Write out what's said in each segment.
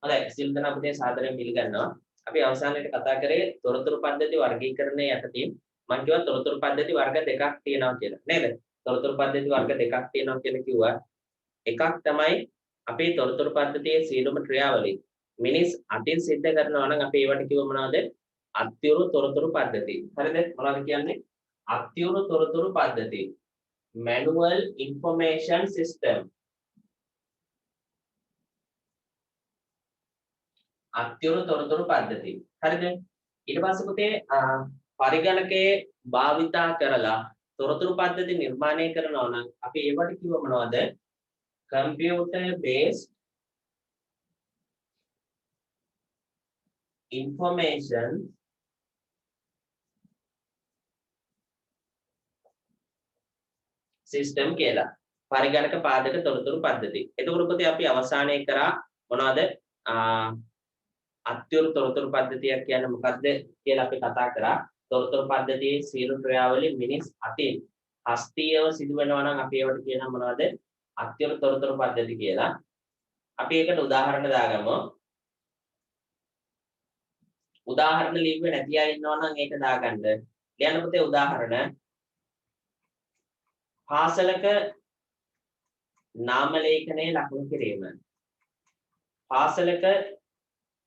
හොඳයි සිල් දන අපේ සාදරයෙන් පිළිගන්නවා. අපි අවසානයේට කතා කරේ තොරතුරු පද්ධති වර්ගීකරණය යටතේ මම කිව්වා තොරතුරු පද්ධති වර්ග දෙකක් තියෙනවා කියලා. නේද? තොරතුරු පද්ධති වර්ග දෙකක් තියෙනවා කියලා කිව්වා. එකක් තමයි අපේ තොරතුරු පද්ධතියේ සියලුම ක්‍රියාවලිය මිනිස් අතින් සිද්ධ කරනවා නම් අපි ඒවට කිව්ව මොනවද? අත්‍යවුරු තොරතුරු පද්ධති. හරිද? මොනවද කියන්නේ? අත්‍යවුරු තොරතුරු පද්ධති. manual information system. අත්‍යවුරු තොරතුරු පද්ධති. හරිද? ඊට පස්සේ පුතේ පරිගණකයේ භාවිතා කරලා තොරතුරු පද්ධති නිර්මාණය කරනවා නම් අපි ඒවට කිව්ව මොනවද? computer based information system කියලා. පරිගණක පාදක තොරතුරු පද්ධති. එතකොට පුතේ අපි අවසානයේ කරා මොනවද? අත්‍යවුරු තොරතුරු පද්ධතියක් කියන්නේ මොකක්ද කියලා අපි කතා කරා. තොරතුරු පද්ධතියේ සියලු ක්‍රියාවලිය මිනිස් අතින් හස්තීයව සිදු වෙනවා නම් අපි ඒවට කියනවා මොනවද? අත්‍යවුරු තොරතුරු පද්ධති කියලා. අපි ඒකට උදාහරණ දාගමු. උදාහරණ ලිව්වේ නැති අය ඉන්නවා නම් ඒක දාගන්න. ලියන්න පුතේ උදාහරණ. පාසලක නාම ලේඛනයේ ලකුණු කිරීම. පාසලක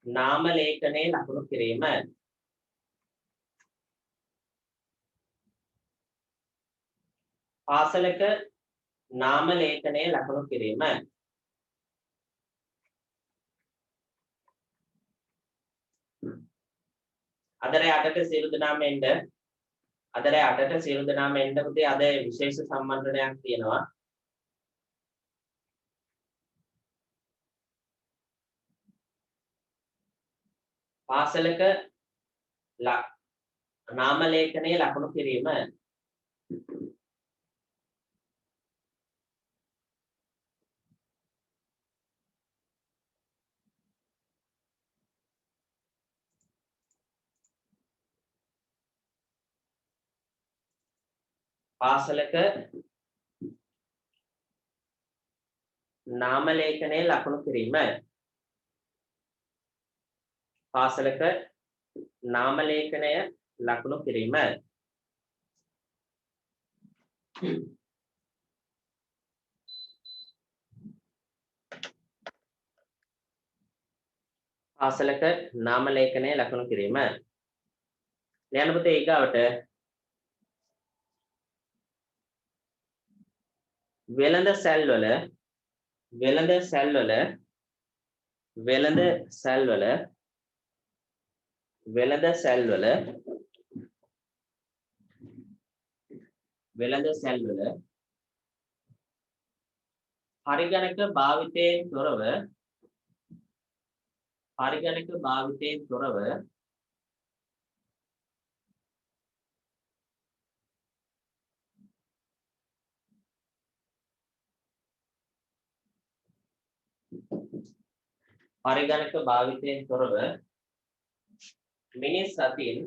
නාම ලේඛනයේ ලකුණු කිරීම. පාසලක නාම ලේඛනයේ ලකුණු කිරීම. අදර යටට සියලු දෙනාම එන්න. අදර යටට සියලු දෙනාම එන්න පුතේ අද විශේෂ සම්මන්ත්‍රණයක් තියෙනවා. පාසලක නාම ලේඛනයේ ලකුණු කිරීම. පාසලක නාම ලේඛනයේ ලකුණු කිරීම. පාසලක නාම ලේඛනය ලකුණු කිරීම. පාසලක නාම ලේඛනයේ ලකුණු කිරීම. ලියන්න පුතේ ඊගාවට වෙළඳ සැල්වල වෙළඳ සැල්වල වෙළඳ සැල්වල වෙළඳ සැල්වල වෙළඳ සැල්වල පරිගණක භාවිතයෙන් තොරව පරිගණක භාවිතයෙන් තොරව පරිගණක භාවිතයෙන් තොරව මිනිස් අතින්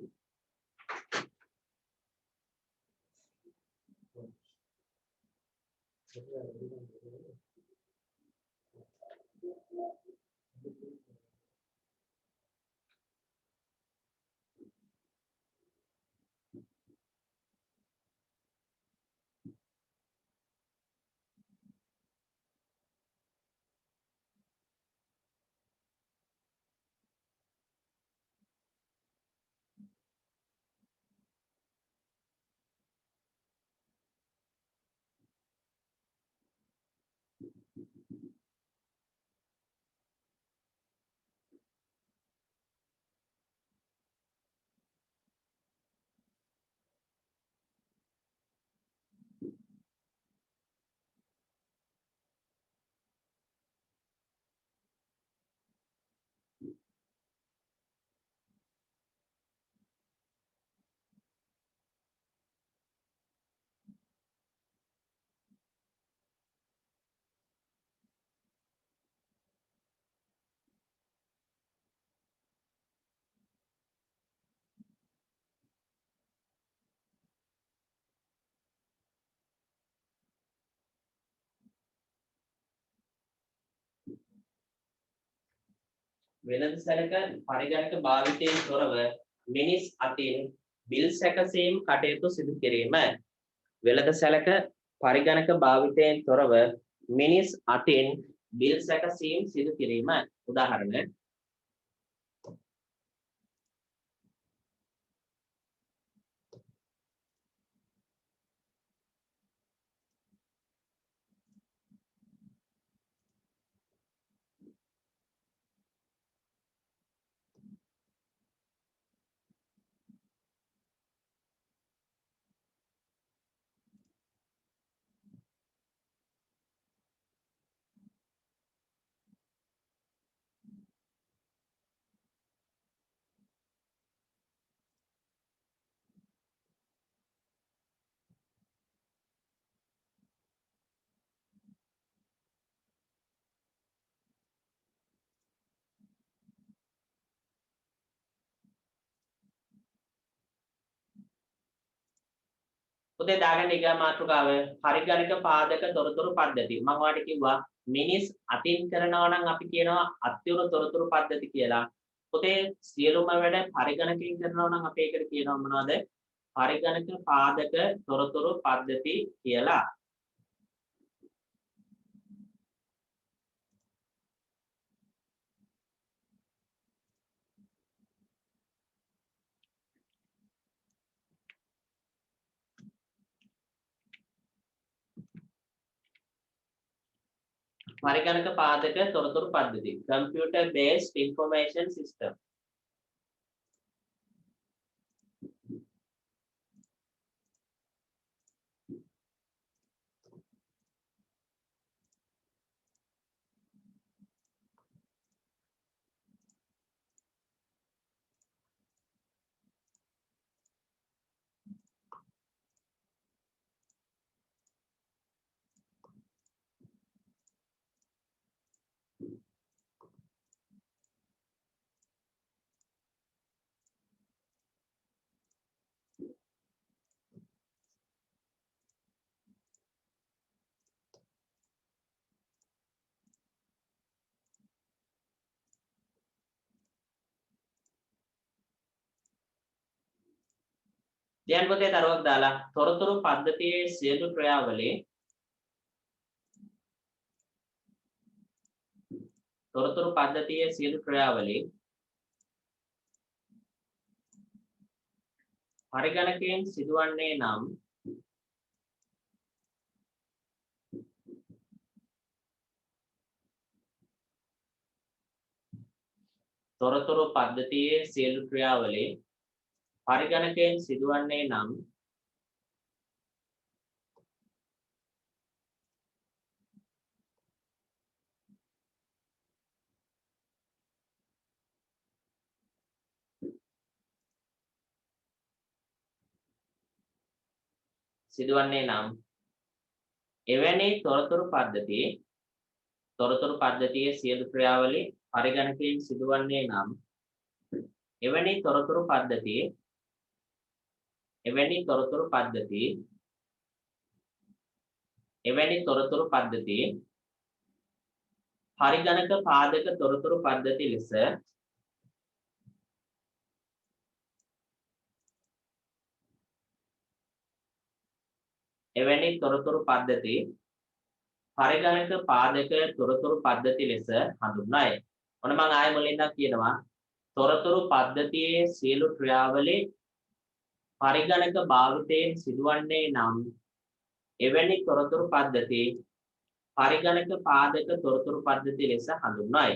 වෙළඳ සැලක පරිගණක භාවිතයෙන් තොරව මිනිස් අතින් බිල් සැකසීම් කටයුතු සිදු කිරීම. වෙළඳ සැලක පරිගණක භාවිතයෙන් තොරව මිනිස් අතින් බිල් සැකසීම් සිදු කිරීම. උදාහරණ පුතේ දාගන්න එක මාතෘකාව පරිගණක පාදක තොරතුරු පද්ධති. මම ඔයාලට කිව්වා මිනිස් අතින් කරනවා නම් අපි කියනවා අත්‍යවුණු තොරතුරු පද්ධති කියලා. පුතේ සියලුම වැඩ පරිගණකයෙන් කරනවා නම් අපි ඒකට කියනවා මොනවද? පරිගණක පාදක තොරතුරු පද්ධති කියලා. පරිගණක පාදක තොරතුරු පද්ධති. Computer based information system. දැන් පුතේ දරුවක් දාලා තොරතුරු පද්ධතියේ සියලු ක්‍රියාවලිය තොරතුරු පද්ධතියේ සියලු ක්‍රියාවලිය පරිගණකයෙන් සිදුවන්නේ නම් තොරතුරු පද්ධතියේ සියලු ක්‍රියාවලිය පරිගණකයෙන් සිදුවන්නේ නම් එවැනි තොරතුරු පද්ධතියේ සියලු ක්‍රියාවලිය පරිගණකයෙන් සිදුවන්නේ නම් එවැනි තොරතුරු පද්ධතිය පරිගණක පාදක තොරතුරු පද්ධති ලෙස හඳුන්වයි. ඔන්න මම ආයෙ මුලින්ම කියනවා තොරතුරු පද්ධතියේ සියලු ක්‍රියාවලිය පරිගණක භාවිතයෙන් සිදුවන්නේ නම් එවැනි තොරතුරු පද්ධති පරිගණක පාදක තොරතුරු පද්ධති ලෙස හඳුන්වයි.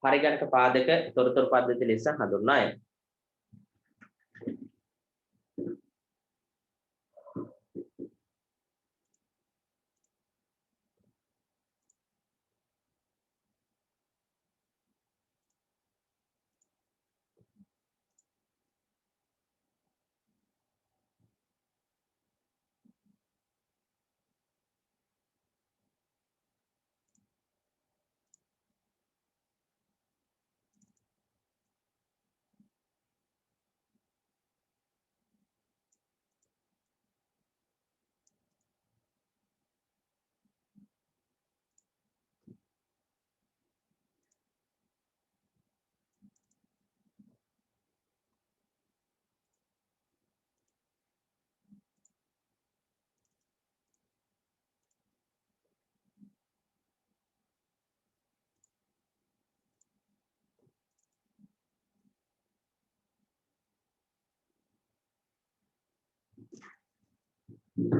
පරිගණක පාදක තොරතුරු පද්ධති ලෙස හඳුන්වයි.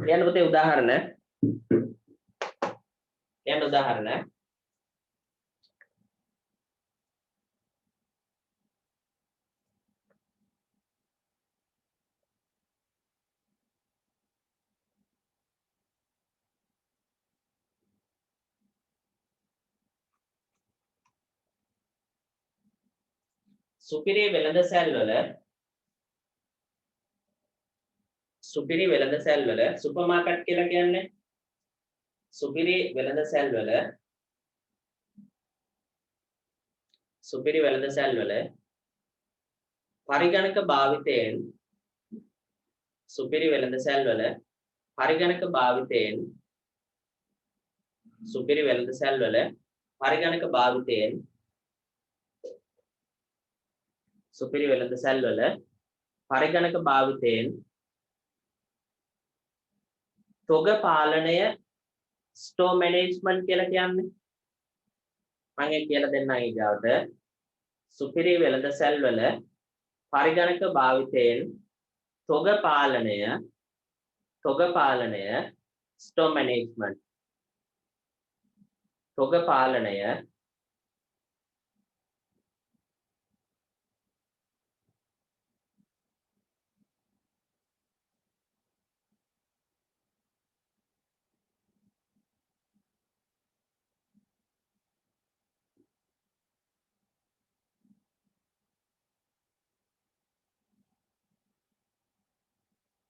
ලියන්න පුතේ උදාහරණ. ලියන්න උදාහරණ. සුපිරි වෙළඳසැල් වල සුපර් මාකට් කියලා කියන්නේ සුපිරි වෙළඳසැල් වල පරිගණක භාවිතයෙන් සුපිරි වෙළඳසැල් වල පරිගණක භාවිතයෙන් සුපිරි වෙළඳසැල් වල පරිගණක භාවිතයෙන් සුපිරි වෙළඳසැල් වල පරිගණක භාවිතයෙන් තොග පාලනය ස්ටෝර් මැනේජ්මන්ට් කියලා කියන්නේ මම ඒක කියලා දෙන්නම් ඊගාවට සුපිරි වෙළඳසැල් වල පරිගණක භාවිතයෙන් තොග පාලනය ස්ටෝර් මැනේජ්මන්ට් තොග පාලනය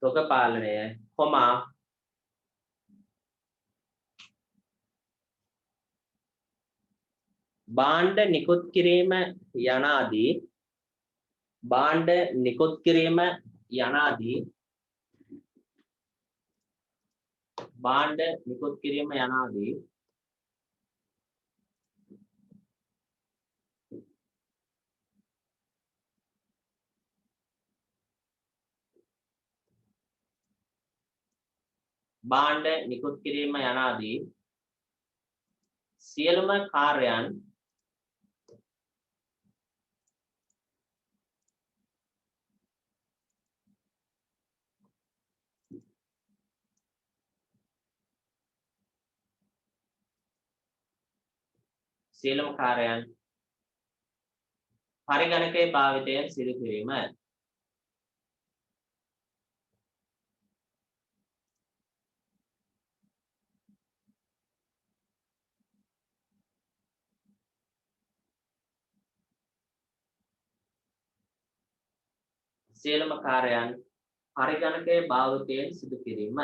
තොග පාලනය කොමා භාණ්ඩ නිකුත් කිරීම යනාදී භාණ්ඩ නිකුත් කිරීම යනාදී භාණ්ඩ නිකුත් කිරීම යනාදී භාණ්ඩ නිකුත් කිරීම යනාදී සියලුම කාර්යයන් පරිගණකයේ භාවිතයෙන් සිදු කිරීම සියලුම කාර්යයන් පරිගණකයේ භාවිතයෙන් සිදු කිරීම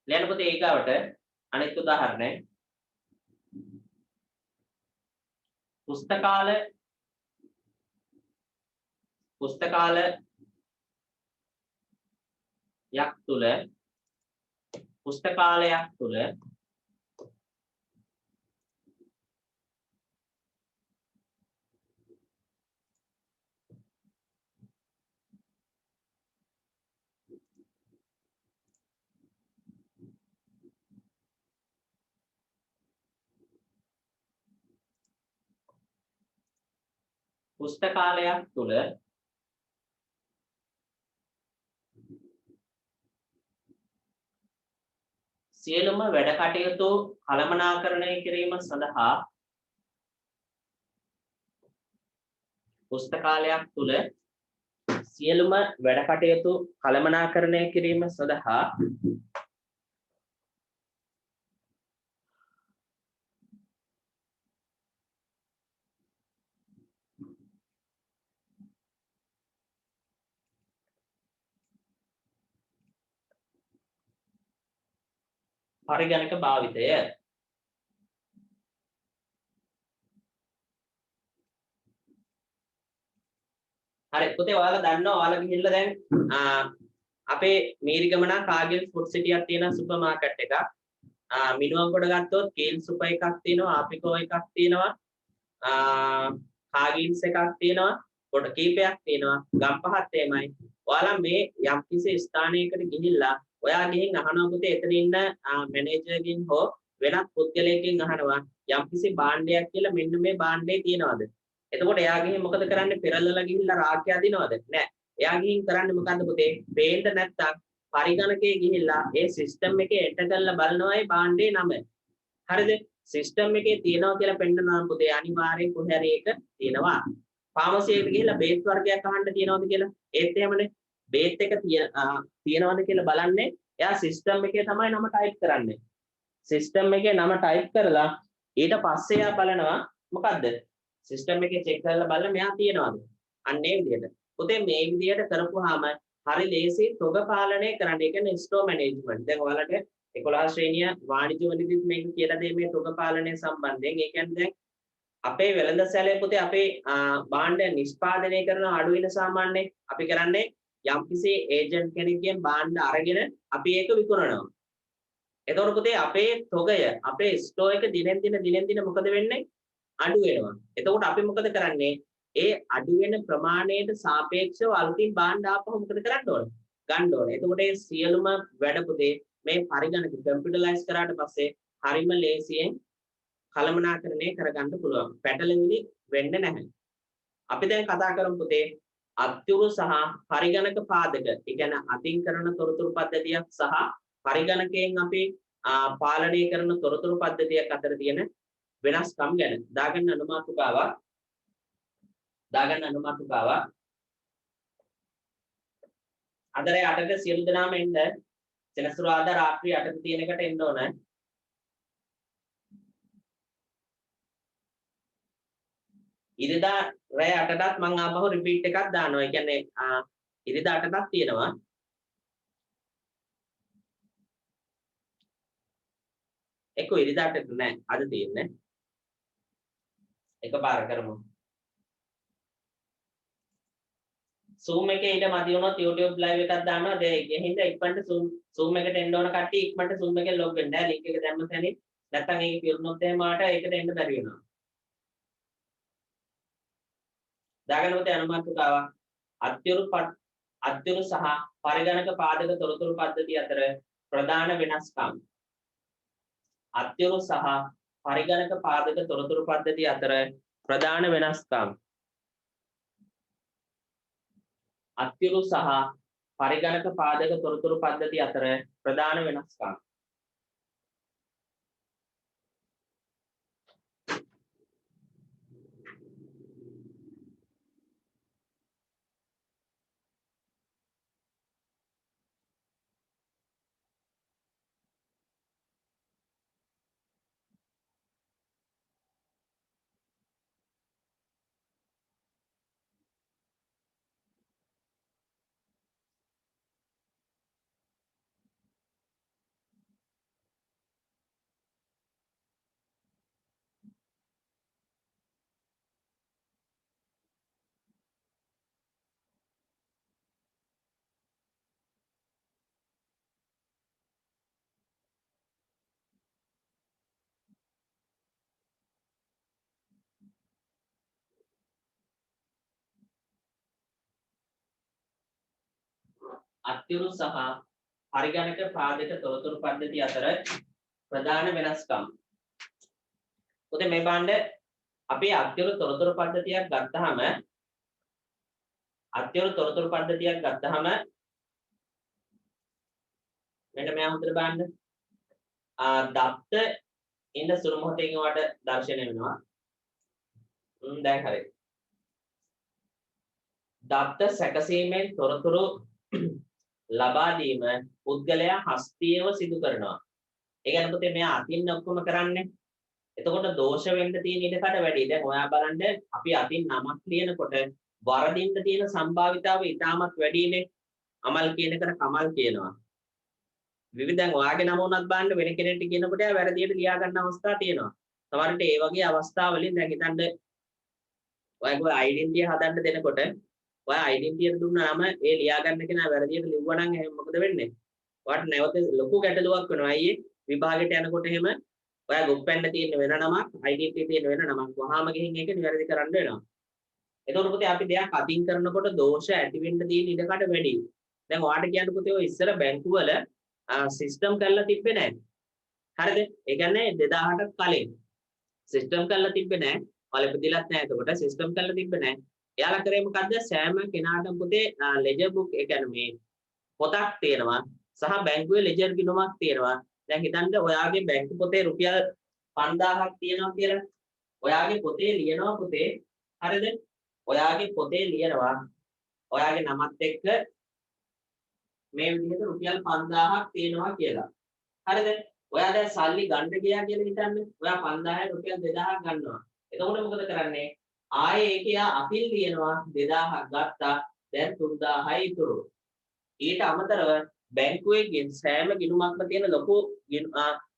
ලියන්න පුතේ ඊගාවට අනිත් උදාහරණය පුස්තකාලයක් තුල සියලුම වැඩ කටයුතු කළමනාකරණය කිරීම සඳහා පුස්තකාලයක් තුල සියලුම වැඩ කටයුතු කළමනාකරණය කිරීම සඳහා පරිගණක භාවිතය හරි පුතේ ඔයාලා දන්නවා ඔයාලා ගිහිල්ලා දැන් අපේ මීරිගමන කාගිල් ෆුඩ් සිටියක් තියෙන සුපර් මාකට් එකක් මිනුවම් කොට ගත්තොත් කේල් සුපර් එකක් තියෙනවා ආපිකෝ එකක් තියෙනවා හාගින්ස් එකක් තියෙනවා කොට කීපයක් තියෙනවා ගම් පහක් එමයයි ඔයාලා මේ යම් කිසි ස්ථානයකට ගිහිල්ලා ඔයා ගිහින් අහනවා පුතේ එතන ඉන්න මැනේජර්ගෙන් හෝ වෙනත් පුද්ගලයෙක්ගෙන් අහනවා යම් කිසි භාණ්ඩයක් කියලා මෙන්න මේ භාණ්ඩේ තියෙනවද එතකොට එයා ගිහින් මොකද කරන්නේ පෙරලලා ගිහිල්ලා රාක්‍ය අදිනවද නෑ එයා ගිහින් කරන්නේ මොකද්ද පුතේ පේන්න නැත්තම් පරිගණකයේ ගිහිල්ලා ඒ සිස්ටම් එකේ එන්ටර් කරලා බලනවා ඒ භාණ්ඩේ නම හරිද සිස්ටම් එකේ තියෙනවා කියලා පෙන්නනවා පුතේ අනිවාර්යෙන් කොහේ හරි එක තියෙනවා ෆාමසි එකට ගිහිල්ලා බේත් වර්ගයක් අහන්න තියෙනවද කියලා ඒත් එහෙමනේ බේත් එක තියෙනවද කියලා බලන්නේ එයා සිස්ටම් එකේ තමයි නම ටයිප් කරන්නේ සිස්ටම් එකේ නම ටයිප් කරලා ඊට පස්සේ එයා බලනවා මොකද්ද සිස්ටම් එකේ චෙක් කරලා බලලා මෙයා තියෙනවද අන්න ඒ විදිහට පුතේ මේ විදිහට කරපුවාම හරි ලේසි තොග පාලනය කරන්න ඒ කියන්නේ ස්ටෝර් මැනේජ්මන්ට් දැන් ඔයාලට 11 ශ්‍රේණිය වාණිජ්‍ය වලදීත් මේක කියලා දෙන්නේ මේ තොග පාලනය සම්බන්ධයෙන් ඒ කියන්නේ දැන් අපේ වෙළඳසැලේ පුතේ අපේ භාණ්ඩ නිෂ්පාදනය කරන අඩු වෙන සාමාන්‍ය අපි කරන්නේ යම්කිසි ඒජන්ට් කෙනෙක්ගෙන් භාණ්ඩ අරගෙන අපි ඒක විකුණනවා එතකොට පුතේ අපේ තොගය අපේ ස්ටෝර් එක දිනෙන් දින මොකද වෙන්නේ අඩු වෙනවා එතකොට අපි මොකද කරන්නේ ඒ අඩු වෙන ප්‍රමාණයට සාපේක්ෂව අලුතින් භාණ්ඩ ආපහු මොකද කරන්න ඕන ගන්න ඕනේ එතකොට මේ සියලුම වැඩ පුතේ මේ පරිගණක කම්පියුටරයිස් කරාට පස්සේ හරිම ලේසියෙන් කළමනාකරණය කරගන්න පුළුවන් පැටලෙවිලි වෙන්නේ නැහැ අපි දැන් කතා කරමු පුතේ අත්‍යුරු සහ පරිගණක පාදක ඒ කියන්නේ අතින් කරන තොරතුරු පද්ධතියක් සහ පරිගණකයෙන් අපි පාලනය කරන තොරතුරු පද්ධතියක් අතර තියෙන වෙනස්කම් ගැන දාගන්න අනුමාතුකාවක් අදර 8ට සියලු දෙනාම එන්න සෙනසුරාදා රාත්‍රී 8ට තියෙන එකට එන්න ඕන ඉරිදා රෑ 8ටත් මම ආපහු රිපීට් එකක් දානවා. ඒ කියන්නේ ඉරිදා 8ටත් තියෙනවා. එක්ක ඉරිදා 8ට නෑ අද තියෙන්නේ. එකපාර කරමු. Zoom එකේ ඊට මදි වුණොත් YouTube live එකක් දානවා. ඒ හින්දා ඉක්මනට Zoom එකට එන්න ඕන කට්ටිය ඉක්මනට Zoom එකෙන් log වෙන්න. link එක දැම්ම තැනින් නැත්තම් ඒක පිරුණොත් එහෙම ආට ඒකට එන්න බැරි වෙනවා. දාගන්නොත් අනුමාතුකාවක් අත්‍යුරු සහ පරිගණක පාදක තොරතුරු පද්ධතිය අතර ප්‍රධාන වෙනස්කම් අත්‍යුරු සහ පරිගණක පාදක තොරතුරු පද්ධතිය අතර ප්‍රධාන වෙනස්කම් අත්‍යුරු සහ පරිගණක පාදක තොරතුරු පද්ධතිය අතර ප්‍රධාන වෙනස්කම් අත්‍යුරු සහ පරිගණක පාදක තොරතුරු පද්ධතිය අතර ප්‍රධාන වෙනස්කම්. උදේ මේ බණ්ඩ අපි අත්‍යුරු තොරතුරු පද්ධතියක් ගත්තාම මෙන්න මෙයා හොඳට බලන්න. දත්ත ඉන්න සුළු මොහොතකින් ඔයාලට දැర్శණය වෙනවා. දැන් හරි. දත්ත සැකසීමෙන් තොරතුරු ලබා දීම පුද්ගලයා හස්තියව සිදු කරනවා. ඒ කියන්නේ පුතේ මෙයා අතින් ඔක්කොම කරන්නේ. එතකොට දෝෂ වෙන්න තියෙන ඉඩකඩ වැඩි. දැන් ඔයා බලන්න අපි අතින් නමක් ලියනකොට වරදින්න තියෙන සම්භාවිතාවය ඉතාමත් වැඩිනේ. අමල් කියන එකට කමල් කියනවා. විවිධ දැන් ඔයාගේ නම උනත් බලන්න වෙන කෙනෙක්ට කියනකොට එයා වැරදියට ලියා ගන්න අවස්ථා තියෙනවා. සමහරවිට ඒ වගේ අවස්ථාවලින් දැන් හිතන්න ඔයාගේ ඩෙන්ටිටි හදන්න දෙනකොට ඔයා ඩෙන්ටිටි එක දුන්නා නම් ඒ ලියා ගන්න කෙනා වැරදියට ලිව්වා නම් එහෙනම් මොකද වෙන්නේ? ඔයාට නැවත ලොකු ගැටලුවක් වෙනවා. අයියේ විභාගයට යනකොට එහෙම ඔයා ගොප්පෙන්න තියෙන වෙන නමක් ඩෙන්ටිටි තියෙන වෙන නමක් වහාම ගිහින් ඒක නිවැරදි කරන්න වෙනවා. එතකොට පුතේ අපි දෙයක් අතින් කරනකොට දෝෂ ඇති වෙන්න තියෙන ඉඩකඩ වැඩි. දැන් ඔයාලට කියන්න පුතේ ඔය ඉස්සර බැංකු වල සිස්ටම් කරලා තිබ්බේ නැහැ. හරිද? ඒ කියන්නේ 2008ට කලින් සිස්ටම් කරලා තිබ්බේ නැහැ. ඔයාලා ඉපදිලත් නැහැ. එතකොට සිස්ටම් කරලා තිබ්බේ නැහැ. එයාලා කරේ මොකද්ද? සෑම කෙනාටම පුතේ ලෙජර් බුක් ඒ කියන්නේ මේ පොතක් තියෙනවා සහ බැංකුවේ ලෙජර් ගිණුමක් තියෙනවා. දැන් හිතන්න ඔයාගේ බැංකු පොතේ රුපියල් 5000ක් තියෙනවා කියලා. ඔයාගේ පොතේ ලියනවා පුතේ. හරිද? ඔයාගේ පොතේ ලියනවා ඔයාගේ නමත් එක්ක මේ විදිහට රුපියල් 5000ක් තියෙනවා කියලා. හරිද? ඔයා දැන් සල්ලි ගන්න ගියා කියලා හිතන්න. ඔයා 5000ට රුපියල් 2000ක් ගන්නවා. එතකොට මොකද කරන්නේ? ආයේ ඒකේ අපිල් ලියනවා 2000ක් ගත්තා. දැන් 3000යි ඉතුරු. ඊට අමතරව බැංකුවේ සෑම ගිණුමක්ම තියෙන ලොකු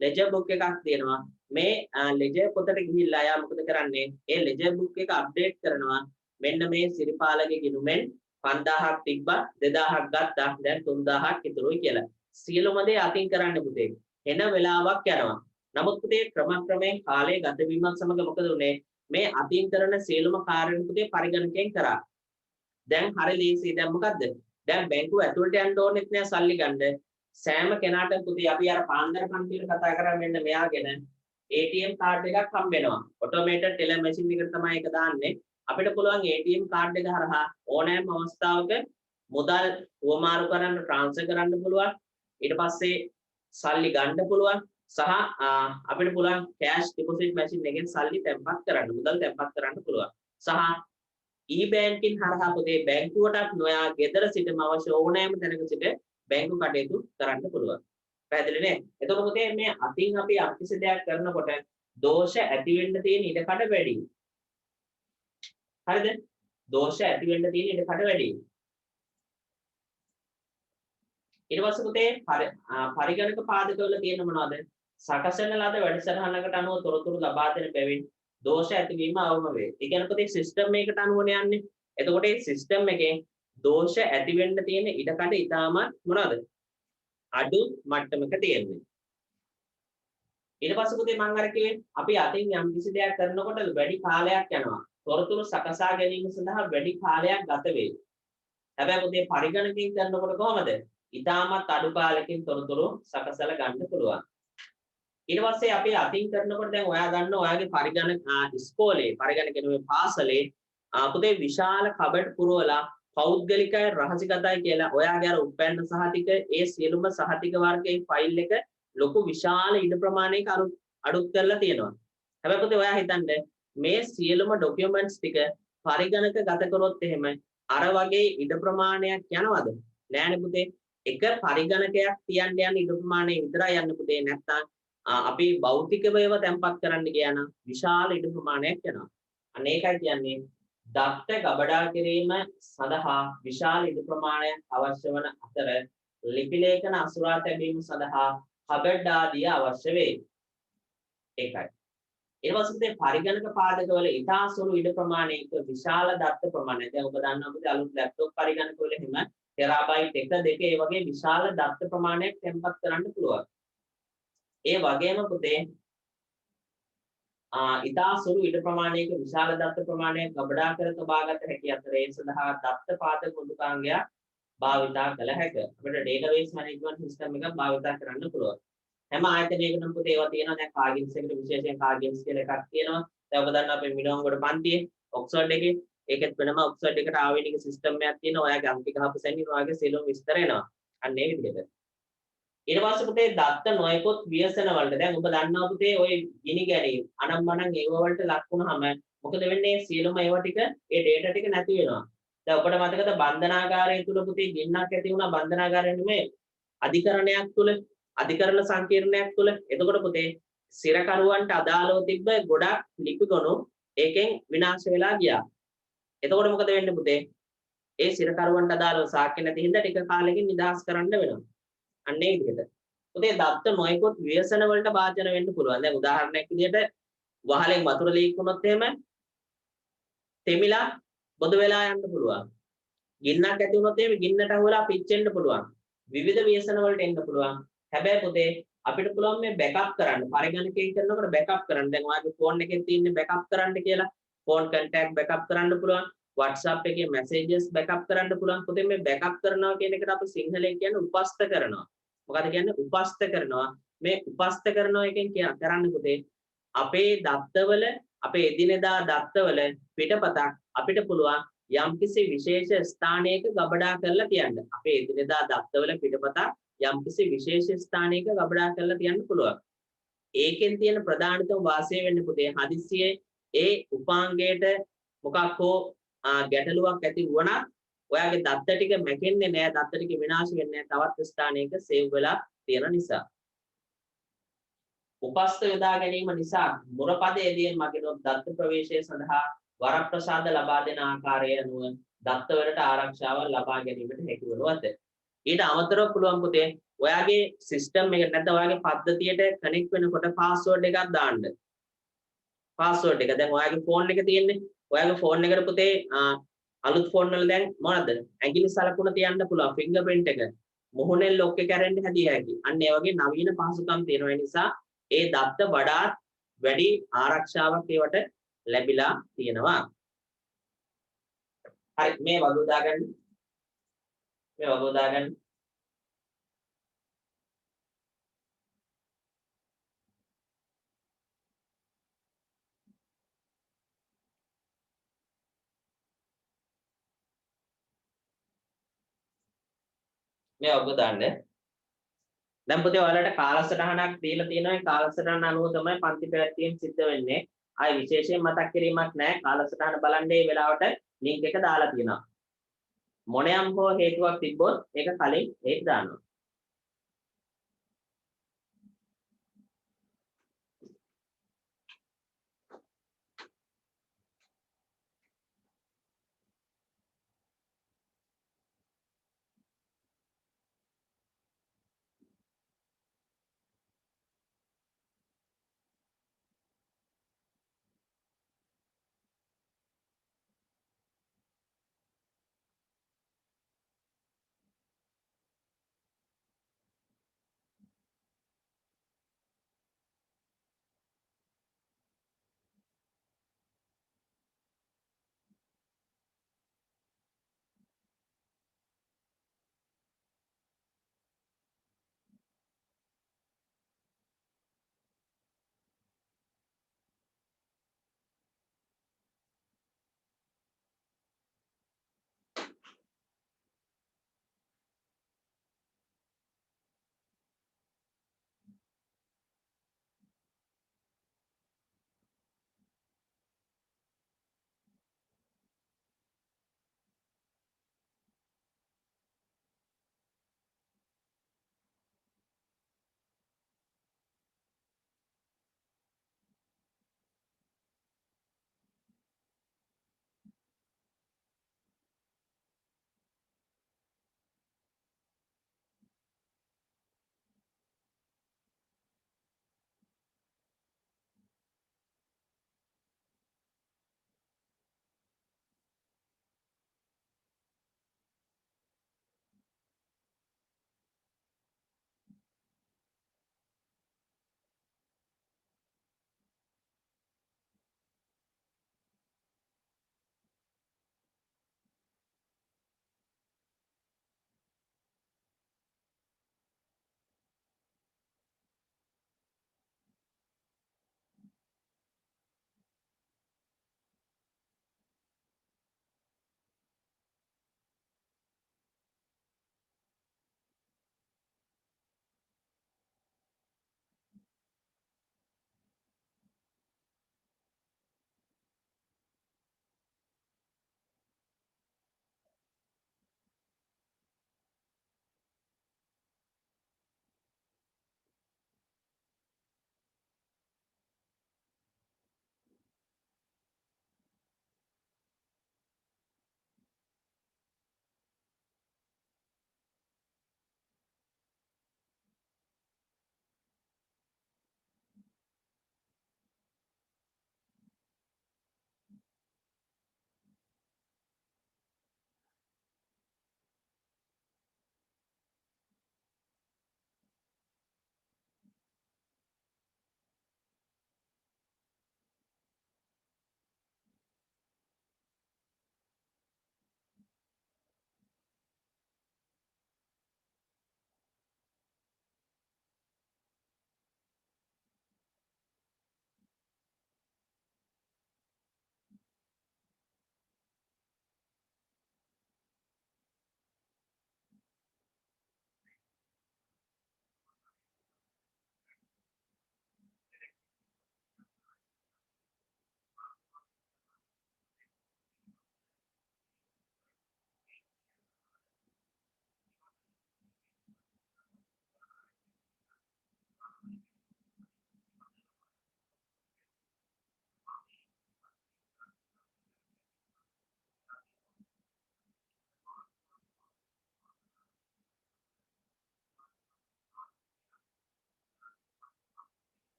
ලෙජර් බුක් එකක් තියෙනවා. මේ ලෙජර් පොතට ගිහිල්ලා යා මොකද කරන්නේ? ඒ ලෙජර් බුක් එක අප්ඩේට් කරනවා. මෙන්න මේ සිරිපාලගේ ගිණුමෙන් 5000ක් තිබ්බා 2000ක් ගත්තා. දැන් 3000ක් ඉතුරුයි කියලා. සියලුම දේ අතින් කරන්න පුතේ. එන වෙලාවක් යනවා. නමුත් පුතේ ක්‍රමක්‍රමයෙන් කාලය ගත වීමත් සමග මොකද උනේ? මේ අතින් කරන සියලුම කාර්යයන් පුතේ පරිගණකයෙන් කරා. දැන් හරිය ලීසි. දැන් මොකද්ද? දැන් බැංකුව ඇතුළට යන්න ඕනෙත් නෑ සල්ලි ගන්න. සෑම කෙනාටම පුතේ අපි අර පාන්දර පන්තිවල කතා කරා මෙන්න මෙයාගෙන ATM කාඩ් එකක් හම්බ වෙනවා. ඔටෝමේටඩ් ටෙලර් මැෂින් එකට තමයි ඒක දාන්නේ. අපිට පුළුවන් ATM කාඩ් එක හරහා ඕනෑම අවස්ථාවක මුදල් වමාරු කරන්න ට්‍රාන්ස්ෆර් කරන්න පුළුවන්. ඊට පස්සේ සල්ලි ගන්න පුළුවන්. සහ අපිට පුළුවන් කෑෂ් ඩිපොසිට් මැෂින් එකෙන් සල්ලි තැන්පත් කරන්න මුදල් තැන්පත් කරන්න පුළුවන්. සහ e-banking හරහා පුතේ බැංකුවටත් නොයා ගෙදර සිටම අවශ්‍ය ඕනෑම තැනක සිට බැංකු කටයුතු කරන්න පුළුවන්. පැහැදිලි නේ? එතකොට පුතේ මේ අතින් අපි අකිසි දෙයක් කරනකොට දෝෂ ඇති වෙන්න තියෙන ඉඩකඩ වැඩි. හරිද? දෝෂ ඇති වෙන්න තියෙන ඉඩකඩ වැඩි. ඊට පස්සේ පුතේ පරිගණක පාදකවල තියෙන මොනවද? සකසන ලද වැඩසටහනකට අනුව තොරතුරු ලබා දෙන බැවින් දෝෂ ඇතිවීම අවම වේ. ඒ කියන්නේ පුතේ සිස්ටම් එකකට අනුවනේ යන්නේ. එතකොට මේ සිස්ටම් එකේ දෝෂ ඇති වෙන්න තියෙන ඉඩකඩ ඉතාමත් මොනවද? අඩු මට්ටමක තියෙන්නේ. ඊට පස්සේ පුතේ මම අර කිව්වේ අපි අතින් යම් කිසි දෙයක් කරනකොට වැඩි කාලයක් යනවා. තොරතුරු සකසා ගැනීම සඳහා වැඩි කාලයක් ගත වේ. හැබැයි පුතේ පරිගණකයෙන් කරනකොට කොහමද? ඉතාමත් අඩු කාලෙකින් තොරතුරු සකසලා ගන්න පුළුවන්. ඊට පස්සේ අපි අතින් කරනකොට දැන් ඔයා ගන්න ඔයාගේ පරිගණක ඉස්කෝලේ පරිගණක නෙමෙයි පාසලේ පුතේ විශාල කබඩ් පුරවලා පෞද්ගලිකයි රහසිගතයි කියලා ඔයාගේ අර උපැන්න සහතික ඒ සියලුම සහතික වර්ගයේ ෆයිල් එක ලොකු විශාල ඉඩ ප්‍රමාණයක අඩුත් කරලා තියෙනවා. හැබැයි පුතේ ඔයා හිතන්න මේ සියලුම ડોකියුමන්ට්ස් ටික පරිගණක ගත කරොත් එහෙම අර වගේ ඉඩ ප්‍රමාණයක් යනවද? නෑනේ පුතේ. එක පරිගණකයක් තියන්න යන ඉඩ ප්‍රමාණය විතරයි යන්න පුතේ. නැත්තම් අපි භෞතිකව ඒවා තැම්පත් කරන්න ගියා නම් විශාල ඉඩ ප්‍රමාණයක් යනවා. අන්න ඒකයි කියන්නේ දත්ත ගබඩා කිරීම සඳහා විශාල ඉඩ ප්‍රමාණයක් අවශ්‍ය වන අතර ලිපි ලේඛන අසුරා තැබීම සඳහා කබඩ් ආදිය අවශ්‍ය වේ. ඒකයි. ඊට පස්සේ පරිගණක පාදකවල ඉතා සුළු ඉඩ ප්‍රමාණයක විශාල දත්ත ප්‍රමාණයක්. දැන් ඔබ දන්නවා පුතේ අලුත් ලැප්ටොප් පරිගණකවල එහෙම ටෙරාබයිට් 1 2 ඒ වගේ විශාල දත්ත ප්‍රමාණයක් තැන්පත් කරන්න පුළුවන්. ඒ වගේම පුතේ ඉතා සුළු ඉඩ ප්‍රමාණයක විශාල දත්ත ප්‍රමාණයක් ගබඩා කර තබාගත හැකි අතර ඒ සඳහා දත්ත පාදක මෘදුකාංගයක් භාවිතා කළ හැකිය. අපිට database management system එකක් භාවිතා කරන්න පුළුවන්. හැම ආයතනයකටම පුතේ ඒවා තියෙනවා. දැන් කාගින්ස් එකට විශේෂයෙන් කාගින්ස් කියලා එකක් තියෙනවා. දැන් ඔබ දන්නවා අපේ මිනෝංගොඩ පන්තියේ ඔක්ස්ෆර්ඩ් එකේ ඒකෙත් වෙනම ඔක්ස්ෆර්ඩ් එකට ආවේනික සිස්ටම් එකක් තියෙනවා. ඔයාගේ අංක ගහපු සැනින් ඔයාගේ සියලුම විස්තර එනවා. අන්න ඒ විදිහට. ඊට පස්සේ පුතේ දත්ත නොයෙකුත් ව්‍යසන වලට දැන් ඔබ දන්නවා පුතේ ඔය ගිනි ගැනීම අනම්මනම් ඒව වලට ලක් වුණාම මොකද වෙන්නේ? සියලුම ඒවා ටික ඒ data ටික නැති වෙනවා. දැන් ඔබට මතකද බන්ධනාගාරය තුල පුතේ ගින්නක් ඇති වුණා බන්ධනාගාරය නෙමෙයි අධිකරණයක් තුල අධිකරණ සංකීර්ණයක් තුල. එතකොට පුතේ සිරකරුවන්ට අදාළව තිබ්බ ගොඩක් ලිපි ගොනු ඒකෙන් විනාශ වෙලා ගියා. එතකොට මොකද වෙන්නේ පුතේ? ඒ සිරකරුවන්ට අදාළව සාක්ෂි නැති හින්දා ටික කාලෙකින් නිදහස් කරන්න වෙනවා. අන්න ඒ විදිහට. පුතේ දත්ත නොයෙකුත් ව්‍යසන වලට භාජන වෙන්න පුළුවන්. දැන් උදාහරණයක් විදිහට වහලෙන් වතුර ලීක් වුණොත් එහෙම තෙමිලා බොද වෙලා යන්න පුළුවන්. ගින්නක් ඇති වුණොත් එහෙම ගින්නට අහුවලා පිච්චෙන්න පුළුවන්. විවිධ ව්‍යසන වලට එන්න පුළුවන්. හැබැයි පුතේ අපිට පුළුවන් මේ බෑකප් කරන්න. පරිගණකයෙන් කරනකොට බෑකප් කරන්න. දැන් ඔයාගේ ෆෝන් එකේ තියෙන බෑකප් කරන්න කියලා ෆෝන් කන්ටැක්ට් බෑකප් කරන්න පුළුවන්. WhatsApp එකේ messages backup කරන්න පුළුවන්. පුතේ මේ backup කරනවා කියන එකට අපි සිංහලෙන් කියන්නේ උපස්ත කරනවා. මොකද කියන්නේ උපස්ත කරනවා. මේ උපස්ත කරනවා එකෙන් කරන්නේ පුතේ අපේ දත්තවල අපේ එදිනෙදා දත්තවල පිටපතක් අපිට පුළුවන් යම්කිසි විශේෂ ස්ථානයක ගබඩා කරලා තියන්න. අපේ එදිනෙදා දත්තවල පිටපතක් යම්කිසි විශේෂ ස්ථානයක ගබඩා කරලා තියන්න පුළුවන්. ඒකෙන් තියෙන ප්‍රධානතම වාසය වෙන්නේ පුතේ හදිස්සියේ ඒ උපාංගයට මොකක් හෝ ගැටලුවක් ඇති වුණා ඔයාගේ දත්ත ටික මැකෙන්නේ නැහැ දත්ත ටික විනාශ වෙන්නේ නැහැ තවත් ස්ථානයක සේව් වෙලා තියෙන නිසා උපස්ත යොදා ගැනීම නිසා මුරපදයේදී මගිනොත් දත්ත ප්‍රවේශය සඳහා වරප්‍රසාද ලබා දෙන ආකාරය අනුව දත්තවලට ආරක්ෂාව ලබා ගැනීමට හැකි වනු ඇත. ඊට අමතරව පුළුවන් පුතේ ඔයාගේ සිස්ටම් එක නැත්නම් ඔයාගේ පද්ධතියට කනෙක්ට් වෙනකොට පාස්වර්ඩ් එකක් දාන්න. පාස්වර්ඩ් එක දැන් ඔයාගේ ෆෝන් එක තියෙන්නේ. ඔයාගේ ෆෝන් එකට පුතේ අලුත් ෆෝන් වල දැන් මොනවද? ඇඟිලි සලකුණ තියන්න පුළුවන් ෆින්ගර්ප්‍රින්ට් එක. මොහොනේ ලොක් එක කරන්න හැදිය හැකි. අන්න ඒ වගේ නවීන පහසුකම් තියෙනවා. ඒ නිසා ඒ දත්ත වඩාත් වැඩි ආරක්ෂාවක් ඒවට ලැබිලා තියෙනවා. හරි මේ වග උදාගන්න. මේ වග උදාගන්න. මේ වග දාන්න. දැන් පුතේ ඔයාලට කාලසටහනක් දීලා තියෙනවා. ඒ කාලසටහන අනුව තමයි පන්ති පැවැත්වීම සිද්ධ වෙන්නේ. ආයි විශේෂයෙන් මතක් කිරීමක් නැහැ. කාලසටහන බලන්න මේ වෙලාවට ලින්ක් එක දාලා තියෙනවා. මොනියම් හෝ හේතුවක් තිබ්බොත් ඒක කලින් ඒක දානවා.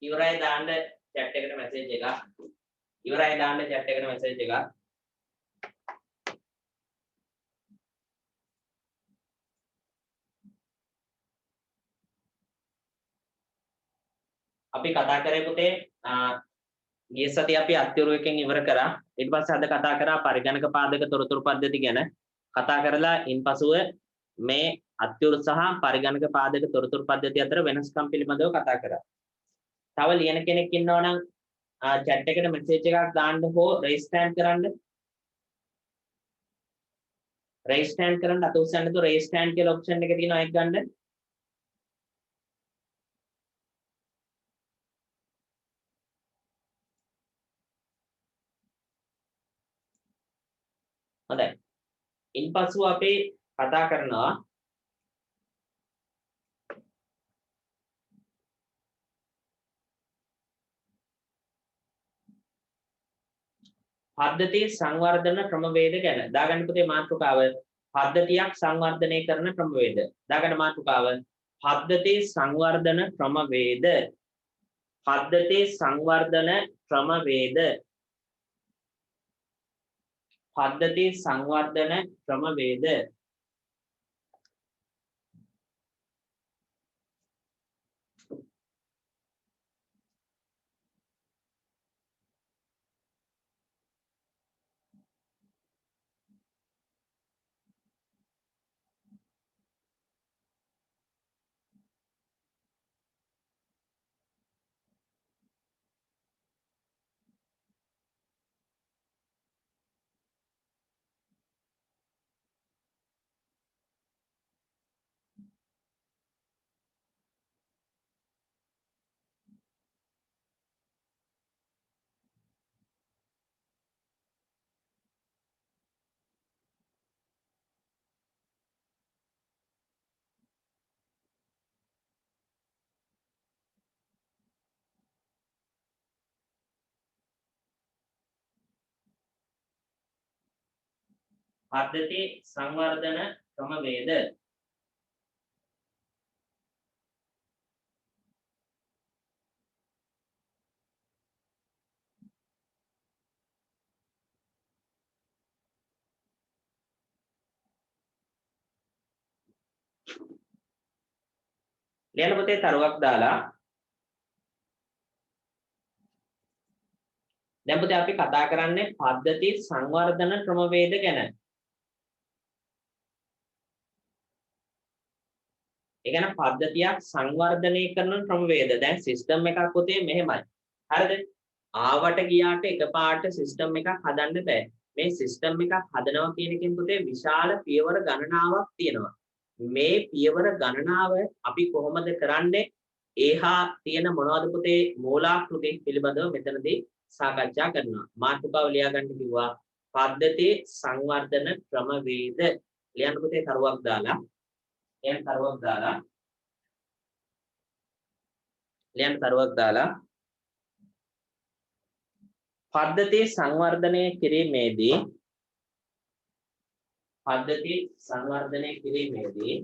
ඉවරයි දාන්න chat එකට message එකක්. ඉවරයි දාන්න chat එකට message එකක්. අපි කතා කරේ පුතේ ගිය සතියේ අපි අත්‍යවශ්‍යයෙන් ඉවර කරා. ඊට පස්සේ අද කතා කරා පරිගණක පාදක තොරතුරු පද්ධති ගැන. කතා කරලා ඉන්පසුව මේ අත්‍යවශ්‍ය සහ පරිගණක පාදක තොරතුරු පද්ධති අතර වෙනස්කම් පිළිබඳව කතා කරා. තව ලියන කෙනෙක් ඉන්නවා නම් chat එකට message එකක් දාන්න හෝ raise hand කරන්න. raise hand කරන්න අත උස්සන්න તો raise hand කියලා option එක තියෙනවා ඒක ගන්න. හොඳයි. ඉන්පසුව අපි කතා කරනවා පද්ධති සංවර්ධන ක්‍රමවේද ගැන. දාගන්න පුතේ මාතෘකාව පද්ධතියක් සංවර්ධනය කරන ක්‍රමවේද. දාගන්න මාතෘකාව පද්ධති සංවර්ධන ක්‍රමවේද. පද්ධති සංවර්ධන ක්‍රමවේද. පද්ධති සංවර්ධන ක්‍රමවේද. පද්ධති සංවර්ධන ක්‍රමවේද. ලියන්න පුතේ තරුවක් දාලා. දැන් පුතේ අපි කතා කරන්නේ පද්ධති සංවර්ධන ක්‍රමවේද ගැන. ඒ කියන්නේ පද්ධතියක් සංවර්ධනය කරන ක්‍රමවේද. දැන් සිස්ටම් එකක් පුතේ මෙහෙමයි. හරිද? ආවට ගියාට එකපාරට සිස්ටම් එකක් හදන්න බෑ. මේ සිස්ටම් එකක් හදනවා කියන එකෙන් පුතේ විශාල පියවර ගණනාවක් තියෙනවා. මේ පියවර ගණනාව අපි කොහොමද කරන්නේ? ඒහා තියෙන මොනවද පුතේ මූලාකෘති පිළිබඳව මෙතනදී සාකච්ඡා කරනවා. මාතෘකාව ලියා ගන්න කිව්වා පද්ධති සංවර්ධන ක්‍රමවේද. ලියන්න පුතේ තරුවක් දාලා. ලියන්න තරුවක් දාලා. ලියන්න තරුවක් දාලා. පද්ධති සංවර්ධනය කිරීමේදී පද්ධති සංවර්ධනය කිරීමේදී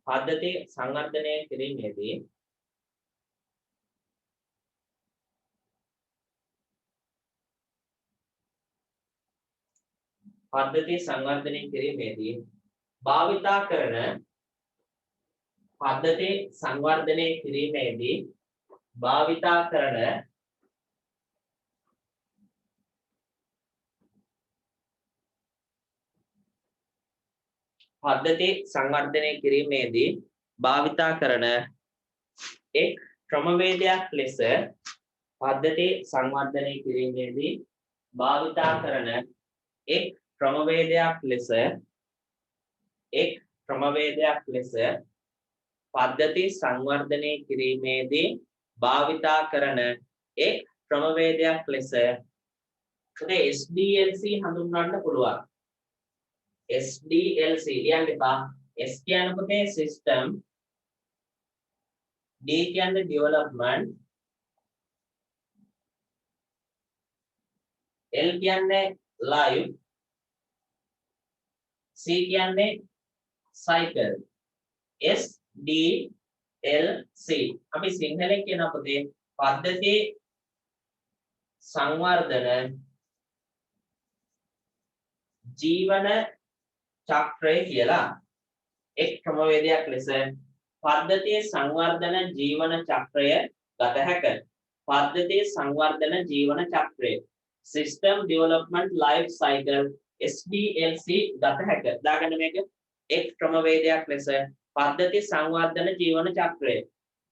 පද්ධති සංවර්ධනය කිරීමේදී පද්ධති සංවර්ධනය කිරීමේදී භාවිතා කරන පද්ධති සංවර්ධනය කිරීමේදී භාවිතා කරන පද්ධති සංවර්ධනය කිරීමේදී භාවිතා කරන එක් ක්‍රමවේදයක් ලෙස පද්ධති සංවර්ධනය කිරීමේදී භාවිතා කරන එක් ක්‍රමවේදයක් ලෙස පද්ධති සංවර්ධනය කිරීමේදී භාවිතා කරන එක් ක්‍රමවේදයක් ලෙස SDLC හඳුන්වන්න පුළුවන්. SDLC ලියන්න එපා. S කියන්නේ පුතේ system, D කියන්නේ development, L කියන්නේ live C කියන්නේ cycle SDLC අපි සිංහලෙන් කියන පුතේ පද්ධති සංවර්ධන ජීවන චක්‍රය කියලා එක් ක්‍රමවේදයක් ලෙස පද්ධතියේ සංවර්ධන ජීවන චක්‍රය ගත හැකියි. පද්ධතියේ සංවර්ධන ජීවන චක්‍රය System Development Life Cycle SDLC ගත හැකියි. දාගන්න මේක එක් ක්‍රමවේදයක් ලෙස පද්ධති සංවර්ධන ජීවන චක්‍රය.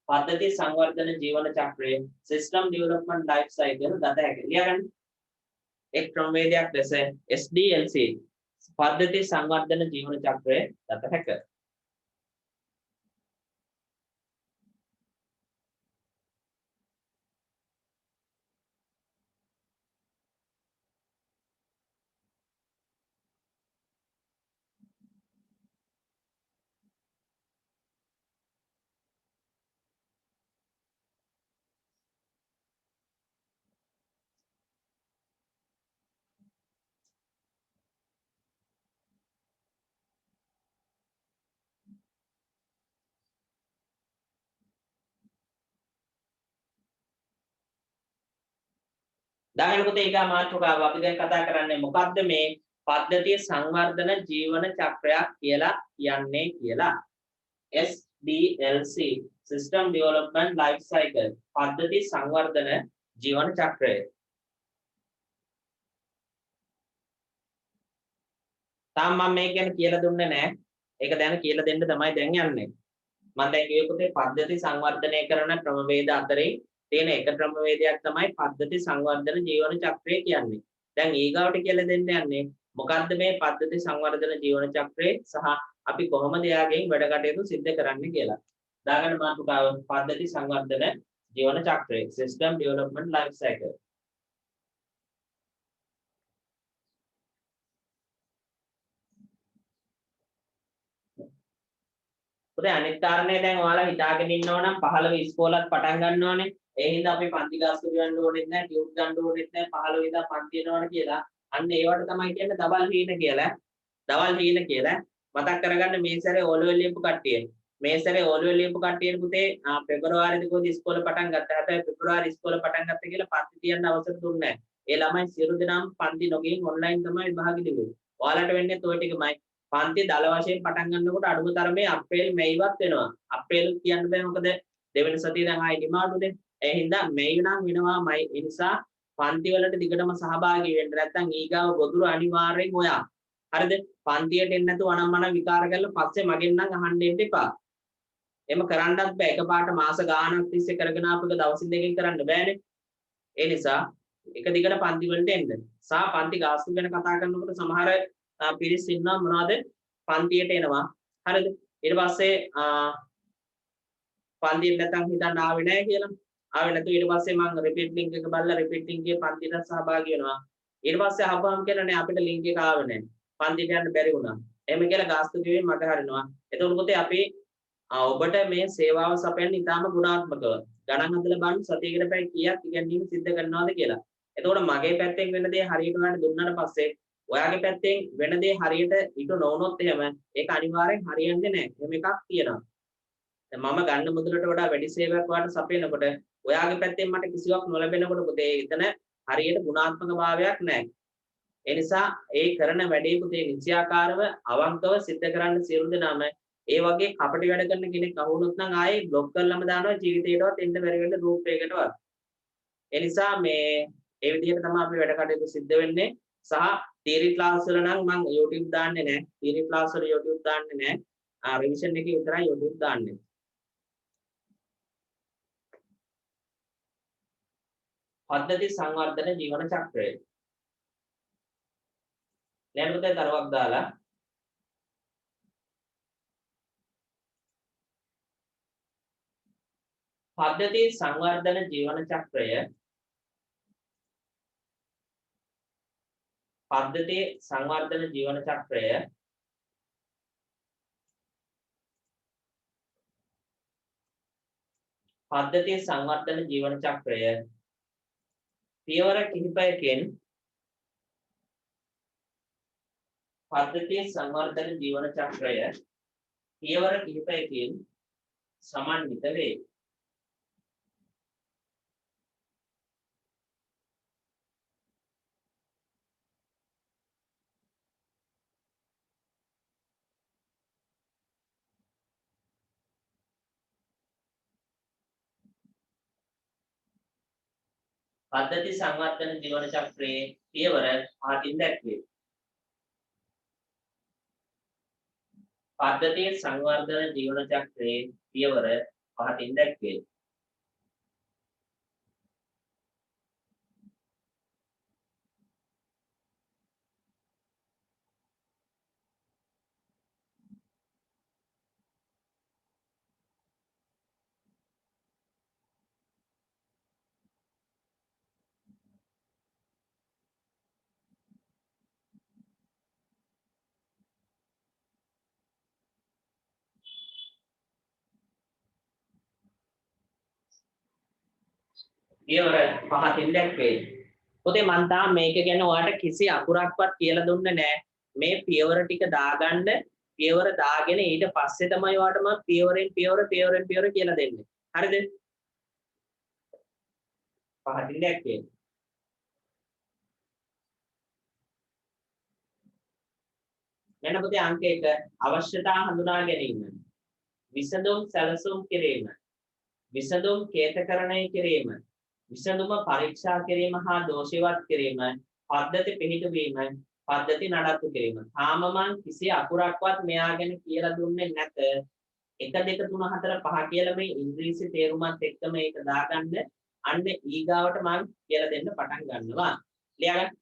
පද්ධති සංවර්ධන ජීවන චක්‍රය System Development Life Cycle ගත හැකියි. ලියගන්න. එක් ක්‍රමවේදයක් ලෙස SDLC පද්ධති සංවර්ධන ජීවන චක්‍රය ගත හැකියි. දාගන්න පුතේ ඊගා මාතෘකාව අපි දැන් කතා කරන්නේ මොකක්ද මේ පද්ධතිය සංවර්ධන ජීවන චක්‍රයක් කියලා කියන්නේ කියලා SDLC System Development Life Cycle පද්ධති සංවර්ධන ජීවන චක්‍රය. තාම මම මේක ගැන කියලා දුන්නේ නැහැ. ඒක දැන් කියලා දෙන්න තමයි දැන් යන්නේ. මම දැන් කිව්වේ පුතේ පද්ධති සංවර්ධනය කරන ක්‍රමවේද අතරේ තියෙන එක ක්‍රමවේදයක් තමයි පද්ධති සංවර්ධන ජීවන චක්‍රය කියන්නේ. දැන් ඊගාවට කියලා දෙන්න යන්නේ මොකද්ද මේ පද්ධති සංවර්ධන ජීවන චක්‍රය සහ අපි කොහොමද යාගෙන් වැඩ කටයුතු සිද්ධ කරන්නේ කියලා. දාගන්න මාතෘකාව පද්ධති සංවර්ධන ජීවන චක්‍රය System Development Life Cycle. පුතේ අනිත් කාරණේ දැන් ඔයාලා හිතාගෙන ඉන්නවා නම් 15 ඉස්කෝලත් පටන් ගන්නවානේ. ඒ හින්දා අපි පන්ති ගාස්තු ගන්න ඕනෙත් නැහැ, ටියුට් ගන්න ඕනෙත් නැහැ, 15 ඉඳන් පන්ති යනවනේ කියලා. අන්න ඒවට තමයි කියන්නේ දවල් හීන කියලා. දවල් හීන කියලා. මතක් කරගන්න මේ සැරේ ඕලෙවල් ලියපු කට්ටිය. මේ සැරේ ඕලෙවල් ලියපු කට්ටිය පුතේ පෙබරවාරිදී කොහොමද ඉස්කෝල පටන් ගත්තා. හැබැයි පෙබරවාරි ඉස්කෝල පටන් ගත්තා කියලා පන්ති තියන්න අවසර දුන්නේ නැහැ. ඒ ළමයි සියලු දෙනාම පන්ති නොගින් ඔන්ලයින් තමයි විභාගෙ දෙන්නේ. ඔයාලට වෙන්නේ toy ටිකමයි. පන්ති දල වශයෙන් පටන් ගන්නකොට අඩුම තරමේ අප්‍රේල් මේයිවත් වෙනවා. අප්‍රේල් කියන්න බෑ මොකද දෙවෙනි සතිය දැන් ආයි ඩිමාන්ඩුනේ. ඒ හින්දා මේයි නම් වෙනවාමයි. ඒ නිසා පන්ති වලට දිගටම සහභාගී වෙන්න. නැත්නම් ඊගාව ගොදුරු අනිවාර්යෙන් ඔයා. හරිද? පන්තියට එන්න නැතුව අනම්මන විකාර කරලා පස්සේ මගෙන් නම් අහන්න එන්න එපා. එම කරන්නත් බෑ. එකපාරට මාස ගාණක් තිස්සේ කරගෙන ආපුක දවසින් දෙකකින් කරන්න බෑනේ. ඒ නිසා එක දිගට පන්ති වලට එන්න. සහ පන්ති ගාස්තු ගැන කතා කරනකොට සමහර පිරිස් ඉන්නවා මොනවද පන්තියට එනවා. හරිද? ඊට පස්සේ පන්තියට නැත්තම් හිතන්න ආවේ නැහැ කියලා. ආවේ නැතු ඊට පස්සේ මම රිපීට් ලින්ක් එක බලලා රිපීට් ලින්ක් එකේ පන්තියට සහභාගී වෙනවා. ඊට පස්සේ අහපුවම කියනනේ අපිට ලින්ක් එක ආවේ නැහැ. පන්තියට යන්න බැරි වුණා. එහෙම කියලා ගාස්තු ගෙවෙන් මට හරිනවා. එතකොට පුතේ අපි ඔබට මේ සේවාව සපයන්න ඉතාම ගුණාත්මකව ගණන් හදලා බලන්න සතියකට පැය කීයක් ඉගෙනීම සිද්ධ කරනවද කියලා. එතකොට මගේ පැත්තෙන් වෙන දේ හරියට ඔයාලට දුන්නාට පස්සේ ඔයාගේ පැත්තෙන් වෙන දේ හරියට ඊට නොවුනොත් එහෙම ඒක අනිවාර්යෙන් හරියන්නේ නැහැ. එහෙම එකක් තියෙනවා. දැන් මම ගන්න මුදලට වඩා වැඩි සේවයක් ඔයාලට සපයනකොට ඔයාගේ පැත්තෙන් මට කිසිවක් නොලැබෙනකොට පුතේ එතන හරියට ගුණාත්මක භාවයක් නැහැ. ඒ නිසා ඒ කරන වැඩේ පුතේ නිශ්චයාකාරව අවංකව සිද්ධ කරන්න සියලු දෙනාම ඒ වගේ කපටි වැඩ කරන කෙනෙක් අහුනොත් නම් ආයේ બ્લોක් කරලම දානවා ජීවිතේටවත් එන්න බැරි වෙන්න ගෲප් එකකටවත්. ඒ නිසා මේ ඒ විදිහට තමයි අපි වැඩ කටයුතු සිද්ධ වෙන්නේ. සහ තියරි ක්ලාස් වල නම් මම YouTube දාන්නේ නැහැ. තියරි ක්ලාස් වල YouTube දාන්නේ නැහැ. රිවිෂන් එකේ විතරයි YouTube දාන්නේ. පද්ධති සංවර්ධන ජීවන චක්‍රය. දැන් පුතේ තරවක් දාලා පද්ධති සංවර්ධන ජීවන චක්‍රය පද්ධති සංවර්ධන ජීවන චක්‍රය පද්ධති සංවර්ධන ජීවන චක්‍රය පියවර කිහිපයකින් පද්ධතියේ සංවර්ධන ජීවන චක්‍රය පියවර කිහිපයකින් සමන්විත වේ. පද්ධති සංවර්ධන ජීවන චක්‍රයේ පියවර පහකින් දැක්වේ. පද්ධතියේ සංවර්ධන ජීවන චක්‍රයේ පියවර පහකින් දැක්වේ. පියවර පහකින් දැක්වේ. පුතේ මං තාම මේක ගැන ඔයාලට කිසි අකුරක්වත් කියලා දුන්නේ නැහැ. මේ පියවර ටික දාගන්න පියවර දාගෙන ඊට පස්සේ තමයි ඔයාලට මම පියවරෙන් පියවර කියලා දෙන්නේ. හරිද? පහකින් දැක්වේ. මෙන්න පුතේ අංක 1 අවශ්‍යතා හඳුනා ගැනීම. විසඳුම් සැලසුම් කිරීම. විසඳුම් කේතකරණය කිරීම. විසඳුම පරීක්ෂා කිරීම හා දෝෂිවත් කිරීම. පද්ධති පිළිතුවීම. පද්ධති නඩත්තු කිරීම. තාම මං කිසි අකුරක්වත් මෙයා ගැන කියලා දුන්නේ නැත. 1 2 3 4 5 කියලා මේ ඉංග්‍රීසි තේරුමත් එක්ක මේක දාගන්න. අන්න ඊගාවට මං කියලා දෙන්න පටන් ගන්නවා. ලියාගන්න.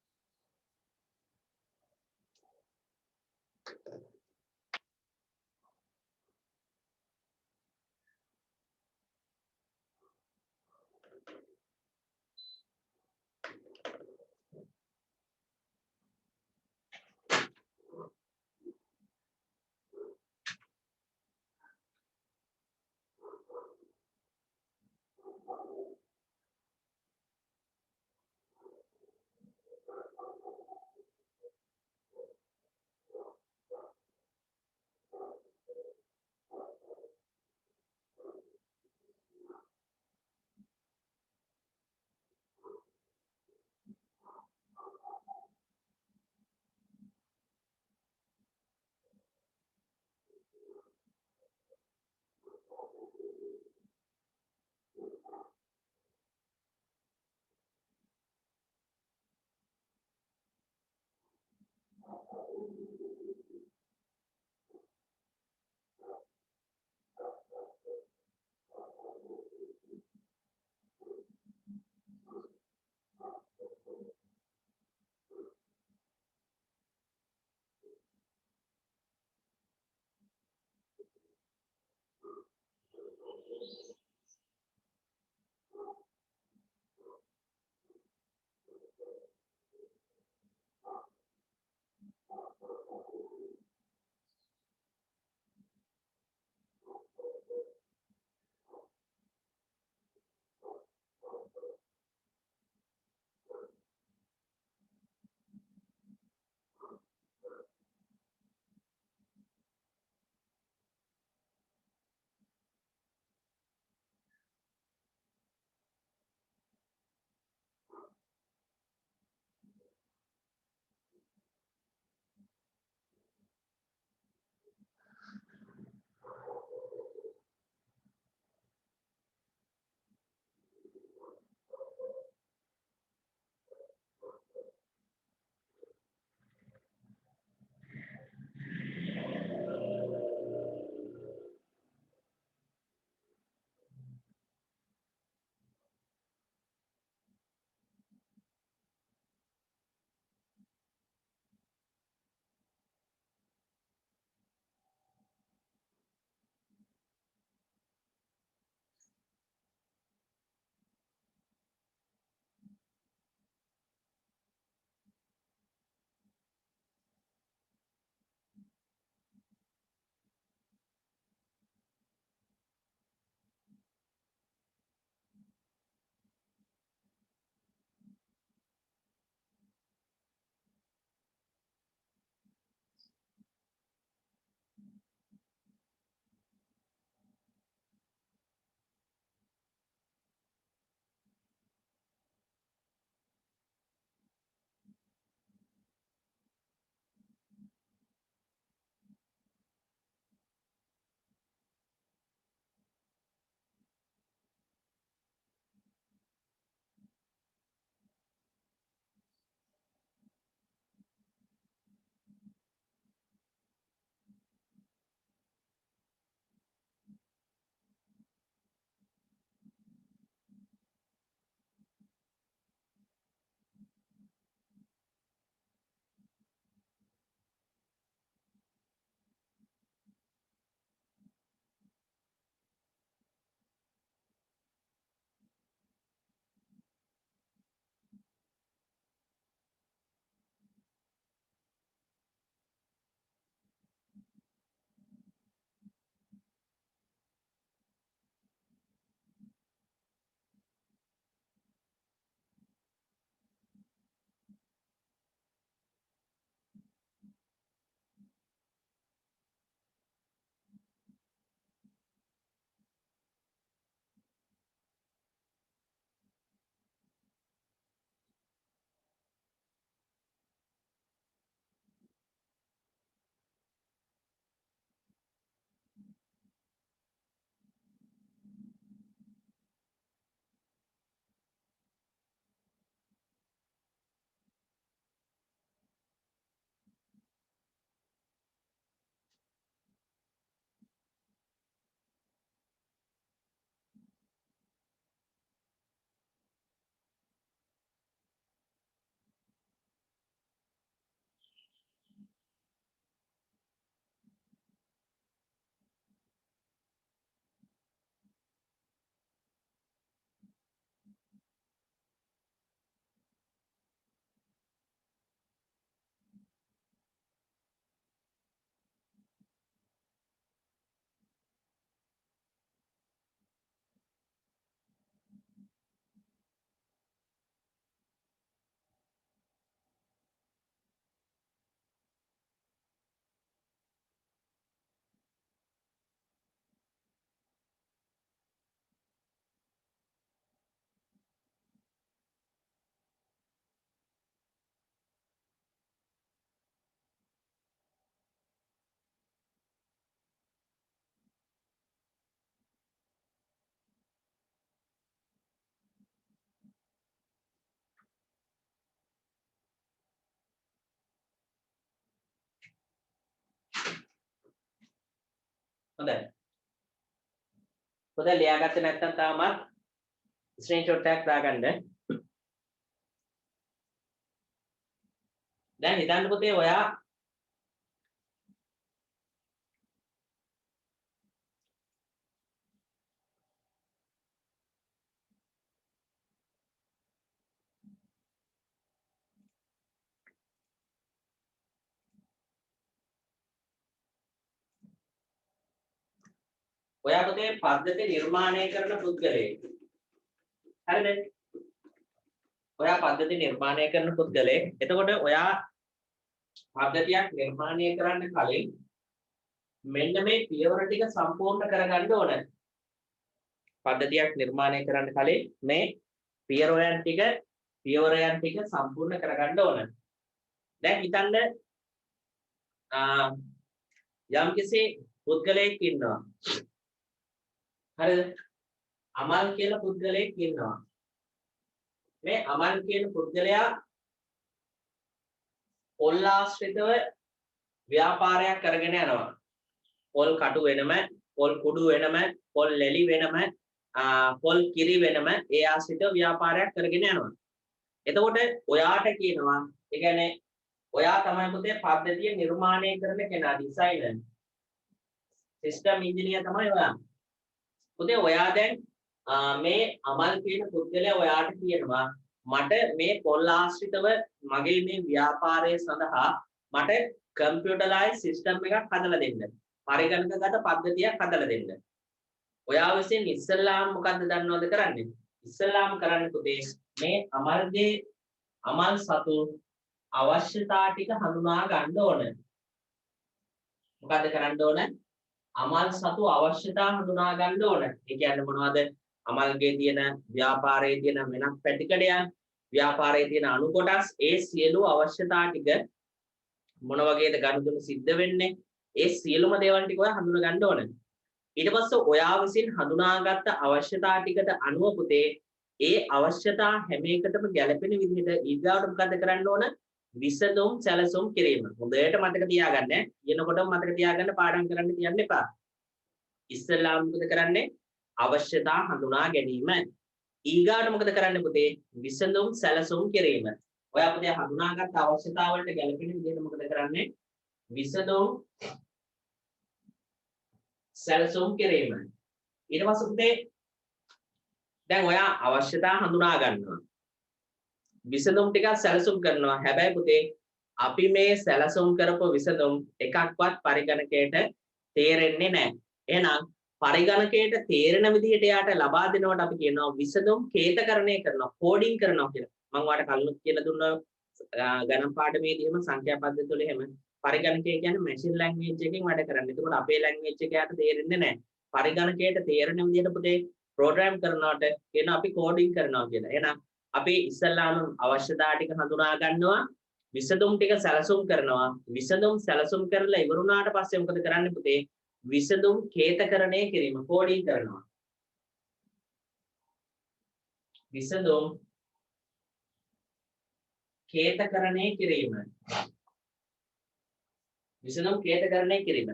හොඳයි. පොත ලියාගත්තේ නැත්නම් තාමත් ස්ක්‍රීන්ෂොට් එකක් දාගන්න. දැන් හිතන්න පුතේ ඔයා පුතේ පද්ධති නිර්මාණය කරන පුද්ගලයෙක්. හරිද? ඔයා පද්ධති නිර්මාණය කරන පුද්ගලයෙක්. එතකොට ඔයා පද්ධතියක් නිර්මාණය කරන්න කලින් මෙන්න මේ පියවර ටික සම්පූර්ණ කරගන්න ඕන. පද්ධතියක් නිර්මාණය කරන්න කලින් මේ පියවරයන් ටික සම්පූර්ණ කරගන්න ඕන. දැන් හිතන්න යම්කිසි පුද්ගලයෙක් ඉන්නවා. හරිද? අමල් කියලා පුද්ගලයෙක් ඉන්නවා. මේ අමල් කියන පුද්ගලයා පොල් ආශ්‍රිතව ව්‍යාපාරයක් කරගෙන යනවා. පොල් කටු වෙනම, පොල් කුඩු වෙනම, පොල් ලෙලි වෙනම, පොල් කිරි වෙනම ඒ ආශ්‍රිතව ව්‍යාපාරයක් කරගෙන යනවා. එතකොට ඔයාට කියනවා, ඒ කියන්නේ ඔයා තමයි පුතේ පද්ධතිය නිර්මාණය කරන කෙනා, ඩිසයිනර්. සිස්ටම් ඉංජිනේර් තමයි ඔයා. පුතේ ඔයා දැන් මේ අමල් කියන පුද්ගලයා ඔයාට කියනවා මට මේ පොල් ආශ්‍රිතව මගේ මේ ව්‍යාපාරය සඳහා මට කම්පියුටරයිස් සිස්ටම් එකක් හදලා දෙන්න. පරිගණකගත පද්ධතියක් හදලා දෙන්න. ඔයා විසින් ඉස්සල්ලාම මොකද්ද දන්නවද කරන්නේ? ඉස්සල්ලාම කරන්නේ පුතේ මේ අමල් සතු අවශ්‍යතා ටික හඳුනා ගන්න ඕන. මොකද්ද කරන්න ඕන? අමල් සතු අවශ්‍යතා හඳුනා ගන්න ඕන. ඒ කියන්නේ මොනවද? අමල්ගේ තියෙන ව්‍යාපාරයේ තියෙන වෙනස් පැතිකඩයන්, ව්‍යාපාරයේ තියෙන අණු කොටස්, ඒ සියලු අවශ්‍යතා ටික මොන වගේද ගනුදෙනු සිද්ධ වෙන්නේ? ඒ සියලුම දේවල් ටික ඔයා හඳුනා ගන්න ඕන. ඊට පස්සේ ඔයා විසින් හඳුනාගත්ත අවශ්‍යතා ටිකට අනුව පුතේ ඒ අවශ්‍යතා හැම එකටම ගැළපෙන විදිහට ඊගාවට මොකද කරන්න ඕන? විසඳුම් සැලසුම් කිරීම. හොඳට මතක තියාගන්න. කියනකොට මතක තියාගන්න පාඩම් කරන්න තියන්න එපා. ඉස්සෙල්ලාම මොකද කරන්නේ? අවශ්‍යතා හඳුනා ගැනීම. ඊගාට මොකද කරන්නේ පුතේ? විසඳුම් සැලසුම් කිරීම. ඔයා පුතේ හඳුනාගත් අවශ්‍යතා වලට ගැළපෙන විදිහට මොකද කරන්නේ? විසඳුම් සැලසුම් කිරීම. ඊට පස්සේ පුතේ දැන් ඔයා අවශ්‍යතා හඳුනා ගන්නවා. විසඳුම් ටිකක් සැලසුම් කරනවා. හැබැයි පුතේ අපි මේ සැලසුම් කරපු විසඳුම් එකක්වත් පරිගණකයට තේරෙන්නේ නැහැ. එහෙනම් පරිගණකයට තේරෙන විදිහට යාට ලබා දෙනවට අපි කියනවා විසඳුම් කේතකරණය කරනවා, කෝඩින් කරනවා කියලා. මම ඔයාලට කලින් කියලා දුන්නා ගණන් පාඩමේදීම සංඛ්‍යා පද්ධතිය තුළ එහෙම පරිගණකය කියන්නේ මැෂින් ලැන්ග්වේජ් එකකින් වැඩ කරන්නේ. ඒකෝට අපේ ලැන්ග්වේජ් එක යාට තේරෙන්නේ නැහැ. පරිගණකයට තේරෙන විදිහට පුතේ ප්‍රෝග්‍රෑම් කරනවට කියන අපි කෝඩින් කරනවා කියලා. එහෙනම් අපි ඉස්සල්ලාම අවශ්‍යතා ටික හඳුනා ගන්නවා, විසඳුම් ටික සැලසුම් කරනවා. විසඳුම් සැලසුම් කරලා ඉවරුණාට පස්සේ මොකද කරන්නේ පුතේ? විසඳුම් කේතකරණය කිරීම, කෝඩින් කරනවා. විසඳුම් කේතකරණය කිරීම. විසඳුම් කේතකරණය කිරීම.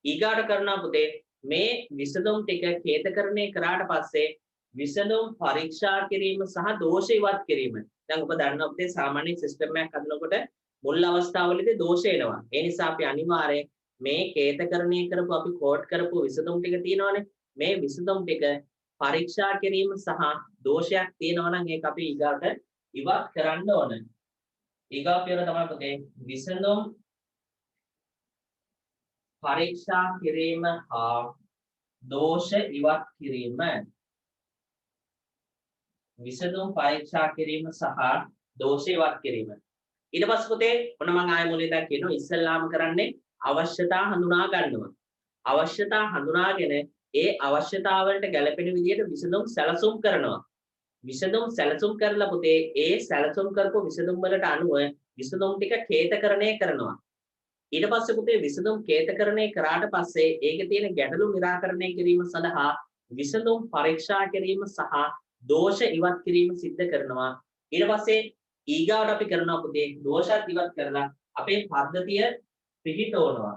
ඊගාට කරනවා පුතේ මේ විසඳුම් ටික කේතකරණය කරාට පස්සේ විසඳුම් පරීක්ෂා කිරීම සහ දෝෂ ඉවත් කිරීම. දැන් ඔබ දන්නවා පුතේ සාමාන්‍ය සිස්ටම් එකක් හදනකොට මුල් අවස්ථාවවලදී දෝෂ එනවා. ඒ නිසා අපි අනිවාර්යයෙන් මේ කේතකරණය කරපු අපි කෝඩ් කරපු විසඳුම් ටික තියෙනවානේ. මේ විසඳුම් ටික පරීක්ෂා කිරීම සහ දෝෂයක් තියෙනවා නම් ඒක අපි ඊගාට ඉවත් කරන්න ඕන. ඊගා පියවර තමයි පුතේ විසඳුම් පරීක්ෂා කිරීම හා දෝෂ ඉවත් කිරීම. විසඳුම් පරීක්ෂා කිරීම සහ දෝෂ ඉවත් කිරීම. ඊට පස්සේ පුතේ ඔන්න මම ආයෙ මුලින්දා කියනවා ඉස්සෙල්ලාම කරන්නේ අවශ්‍යතා හඳුනා ගන්නවා. අවශ්‍යතා හඳුනාගෙන ඒ අවශ්‍යතාවලට ගැළපෙන විදිහට විසඳුම් සැලසුම් කරනවා. විසඳුම් සැලසුම් කරලා පුතේ ඒ සැලසුම් කරපු විසඳුම් වලට අනුව විසඳුම් ටික කේතකරණය කරනවා. ඊට පස්සේ පුතේ විසඳුම් කේතකරණය කරාට පස්සේ ඒකේ තියෙන ගැටලු निराකරණය කිරීම සඳහා විසඳුම් පරීක්ෂා කිරීම සහ දෝෂ ඉවත් කිරීම සිද්ධ කරනවා. ඊට පස්සේ ඊගාවට අපි කරනවා පුතේ දෝෂත් ඉවත් කරලා අපේ පද්ධතිය පිහිටවනවා.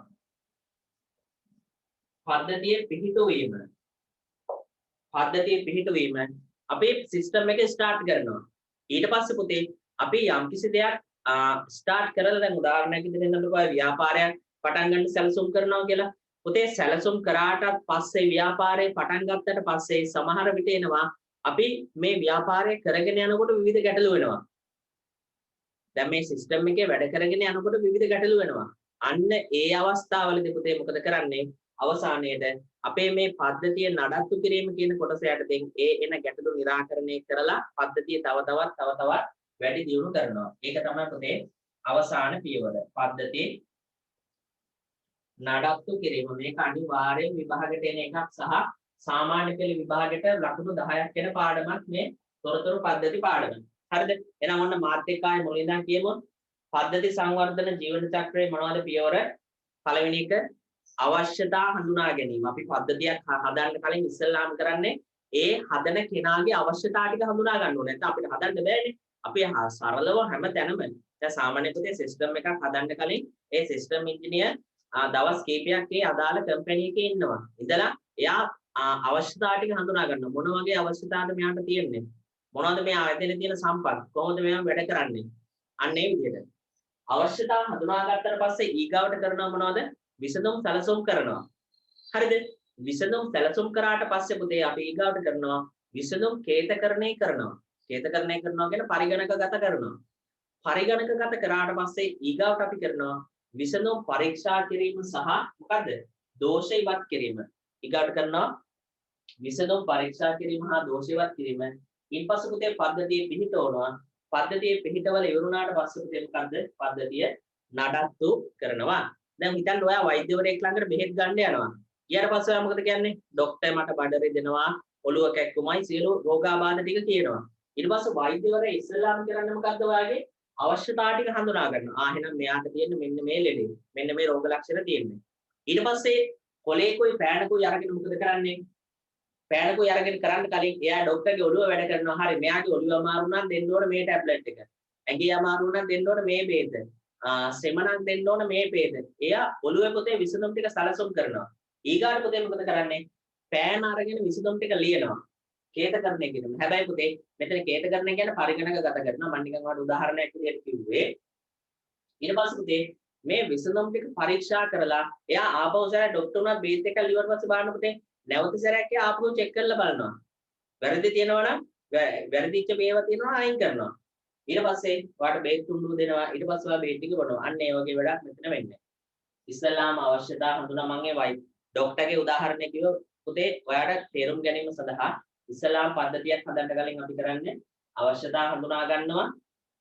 පද්ධතියේ පිහිටුවීම අපේ සිස්ටම් එක ස්ටාර්ට් කරනවා. ඊට පස්සේ පුතේ අපි යම්කිසි දෙයක් ස්ටාර්ට් කරලා දැන් උදාහරණයක් විදිහට දෙන්නකො ව්‍යාපාරයක් පටන් ගන්න සැලසුම් කරනවා කියලා. පුතේ සැලසුම් කරාටත් පස්සේ ව්‍යාපාරේ පටන් ගත්තට පස්සේ සමහර විට එනවා අපි මේ ව්‍යාපාරය කරගෙන යනකොට විවිධ ගැටලු වෙනවා. දැන් මේ සිස්ටම් එකේ වැඩ කරගෙන යනකොට විවිධ ගැටලු වෙනවා. අන්න ඒ අවස්ථාවලදී පුතේ මොකද කරන්නේ? අවසානයේදී අපේ මේ පද්ධතිය නඩත්තු කිරීම කියන කොටස යටතේ ඒ එන ගැටලු निराකරණය කරලා පද්ධතිය තව තවත් වැඩි දියුණු කරනවා. ඒක තමයි පුතේ අවසාන පියවර. පද්ධතිය නඩත්තු කිරීම. මේක අනිවාර්යෙන් විභාගයට එන එකක් සහ සාමාන්‍ය පෙළ විභාගයට ලකුණු 10ක් එන පාඩමක් මේ තොරතුරු පද්ධති පාඩම. හරිද? එහෙනම් ඔන්න මාත් එක්ක ආයේ මුලින් ඉඳන් කියමු. පද්ධති සංවර්ධන ජීවන චක්‍රයේ මොනවද පියවර? පළවෙනි එක අවශ්‍යතා හඳුනා ගැනීම. අපි පද්ධතියක් හදන්න කලින් ඉස්සෙල්ලාම කරන්නේ ඒ හදන කෙනාගේ අවශ්‍යතා ටික හඳුනා ගන්න ඕනේ. නැත්නම් අපිට හදන්න බෑනේ. අපි සරලව හැම තැනම දැන් සාමාන්‍ය පොතේ සිස්ටම් එකක් හදන්න කලින් ඒ සිස්ටම් ඉංජිනේර් දවස් කීපයක් ඒ අදාළ කම්පැනි එකේ ඉන්නවා. ඉඳලා එයා අවශ්‍යතා ටික හඳුනා ගන්න. මොන වගේ අවශ්‍යතාවද මෙයාට තියෙන්නේ? මොනවද මෙයා ඇදෙන තියෙන සම්පත්? කොහොමද මෙයා වැඩ කරන්නේ? අන්න ඒ විදිහට. අවශ්‍යතාව හඳුනාගත්තට පස්සේ ඊගාවට කරනවා මොනවද? විසඳුම් සැලසුම් කරනවා. හරිද? විසඳුම් සැලසුම් කරාට පස්සේ පුතේ අපි ඊගාවට කරනවා විසඳුම් කේතකරණය කරනවා. කේතකරණය කරනවා කියන්නේ පරිගණකගත කරනවා. පරිගණකගත කරාට පස්සේ ඊගාවට අපි කරනවා විසඳුම් පරීක්ෂා කිරීම සහ මොකද්ද? දෝෂ ඉවත් කිරීම. ඊගාවට කරනවා විසඳුම් පරීක්ෂා කිරීම හා දෝෂ ඉවත් කිරීම. ඊපස්සේ පුතේ පද්ධතියේ පිහිටවනවා. පද්ධතියේ පිහිටවල ඉවරුණාට පස්සේ පුතේ මොකද්ද? පද්ධතිය නඩත්තු කරනවා. දැන් හිතන්න ඔයා වෛද්‍යවරයෙක් ළඟට බෙහෙත් ගන්න යනවා. ඊට පස්සේ ඔයා මොකද කියන්නේ? ડોක්ටර් මට බඩ රිදෙනවා, ඔළුව කැක්කුමයි සියලු රෝගාබාධ ටික කියනවා. ඊට පස්සේ වෛද්‍යවරයා ඉස්සෙල්ලාම කරන්නේ මොකද්ද ඔයාගේ? අවශ්‍යතාව ටික හඳුනා ගන්නවා. එහෙනම් මෙයාට තියෙන්නේ මෙන්න මේ ලෙඩේ. මෙන්න මේ රෝග ලක්ෂණ තියෙන්නේ. ඊට පස්සේ කොලේකුයි පෑනකුයි අරගෙන මොකද කරන්නේ? පෑනකුයි අරගෙන කරන්න කලින් එයා ડોක්ටර්ගේ ඔළුව වැඩ කරනවා. හරි මෙයාගේ ඔළුව අමාරු නම් දෙන්න ඕන මේ ටැබ්ලට් එක. ඇඟේ අමාරු නම් දෙන්න ඕන මේ බේත. සෙමනක් දෙන්න ඕන මේ බේත. එයා ඔළුවේ පොතේ විසඳුම් ටික සැලසුම් කරනවා. ඊගාට පොතේ මොකද කරන්නේ? පෑන අරගෙන විසඳුම් ටික ලියනවා. කේතකරණය කියනවා. හැබැයි පුතේ මෙතන කේතකරණය කියන්නේ පරිගණකගත කරනවා. මම නිකන් ඔයාලට උදාහරණයක් විදිහට කිව්වේ. ඊට පස්සේ පුතේ මේ විසඳුම් ටික පරීක්ෂා කරලා එයා ආපහු සැරයක් ડોක්ටර් උනා බේත් එකක් ලියුවට පස්සේ බලන්න පුතේ නැවත සැරයක් එයා ආපහු චෙක් කරලා බලනවා. වැරදි තියෙනවා නම් වැරදිච්ච මේවා තියෙනවා අයින් කරනවා. ඊට පස්සේ ඔයාලට බේත් තුඩු දෙනවා. ඊට පස්සේ ඔයා බේත් ටික බොනවා. අන්න ඒ වගේ වැඩක් මෙතන වෙන්නේ. ඉස්සල්ලාම අවශ්‍යතාව හඳුනා මම ඒ ડોක්ටර්ගේ උදාහරණයක් කිව්ව පුතේ ඔයාලට තේරුම් ගැනීම සඳහා ඉස්සලාම් පද්ධතියක් හදන්න කලින් අපි කරන්නේ අවශ්‍යතාව හඳුනා ගන්නවා.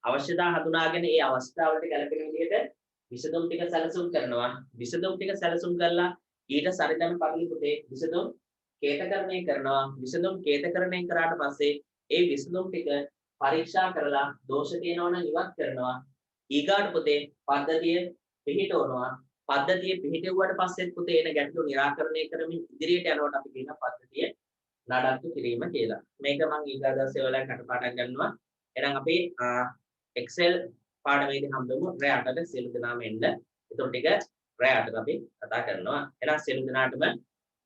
අවශ්‍යතාව හඳුනාගෙන ඒ අවස්ථාවලට ගැලපෙන විදිහට විසඳුම් ටික සැලසුම් කරනවා. විසඳුම් ටික සැලසුම් කරලා ඊට සරිදන පරිදි පුතේ විසඳුම් කේතකරණය කරනවා. විසඳුම් කේතකරණය කරාට පස්සේ ඒ විසඳුම් ටික පරීක්ෂා කරලා දෝෂ තියෙනවා නම් ඉවත් කරනවා. ඊගාට පුතේ පද්ධතිය පිහිටවනවා. පද්ධතිය පිහිටුවාට පස්සේ පුතේ එන ගැටලු निराකරණය කරමින් ඉදිරියට යනකොට අපි කියන පද්ධතිය නඩත්තු කිරීම කියලා. මේක මම ඊගා දවසේ ඔයාලට කටපාඩම් ගන්නවා. එහෙනම් අපි Excel පාඩමේදී හම්බෙමු රෑ 8ට සියලු දෙනාම එන්න. ඒතකොට ටික රෑ 8ට අපි කතා කරනවා. එහෙනම් සියලු දෙනාටම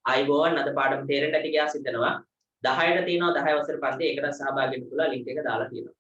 ආයිබෝවන් අද පාඩම තේරෙන්න ඇති කියලා සිතනවා. 10ට තියෙනවා 10 වසර පන්ති ඒකට සහභාගී වෙන්න පුළුවන් ලින්ක් එක දාලා තියෙනවා.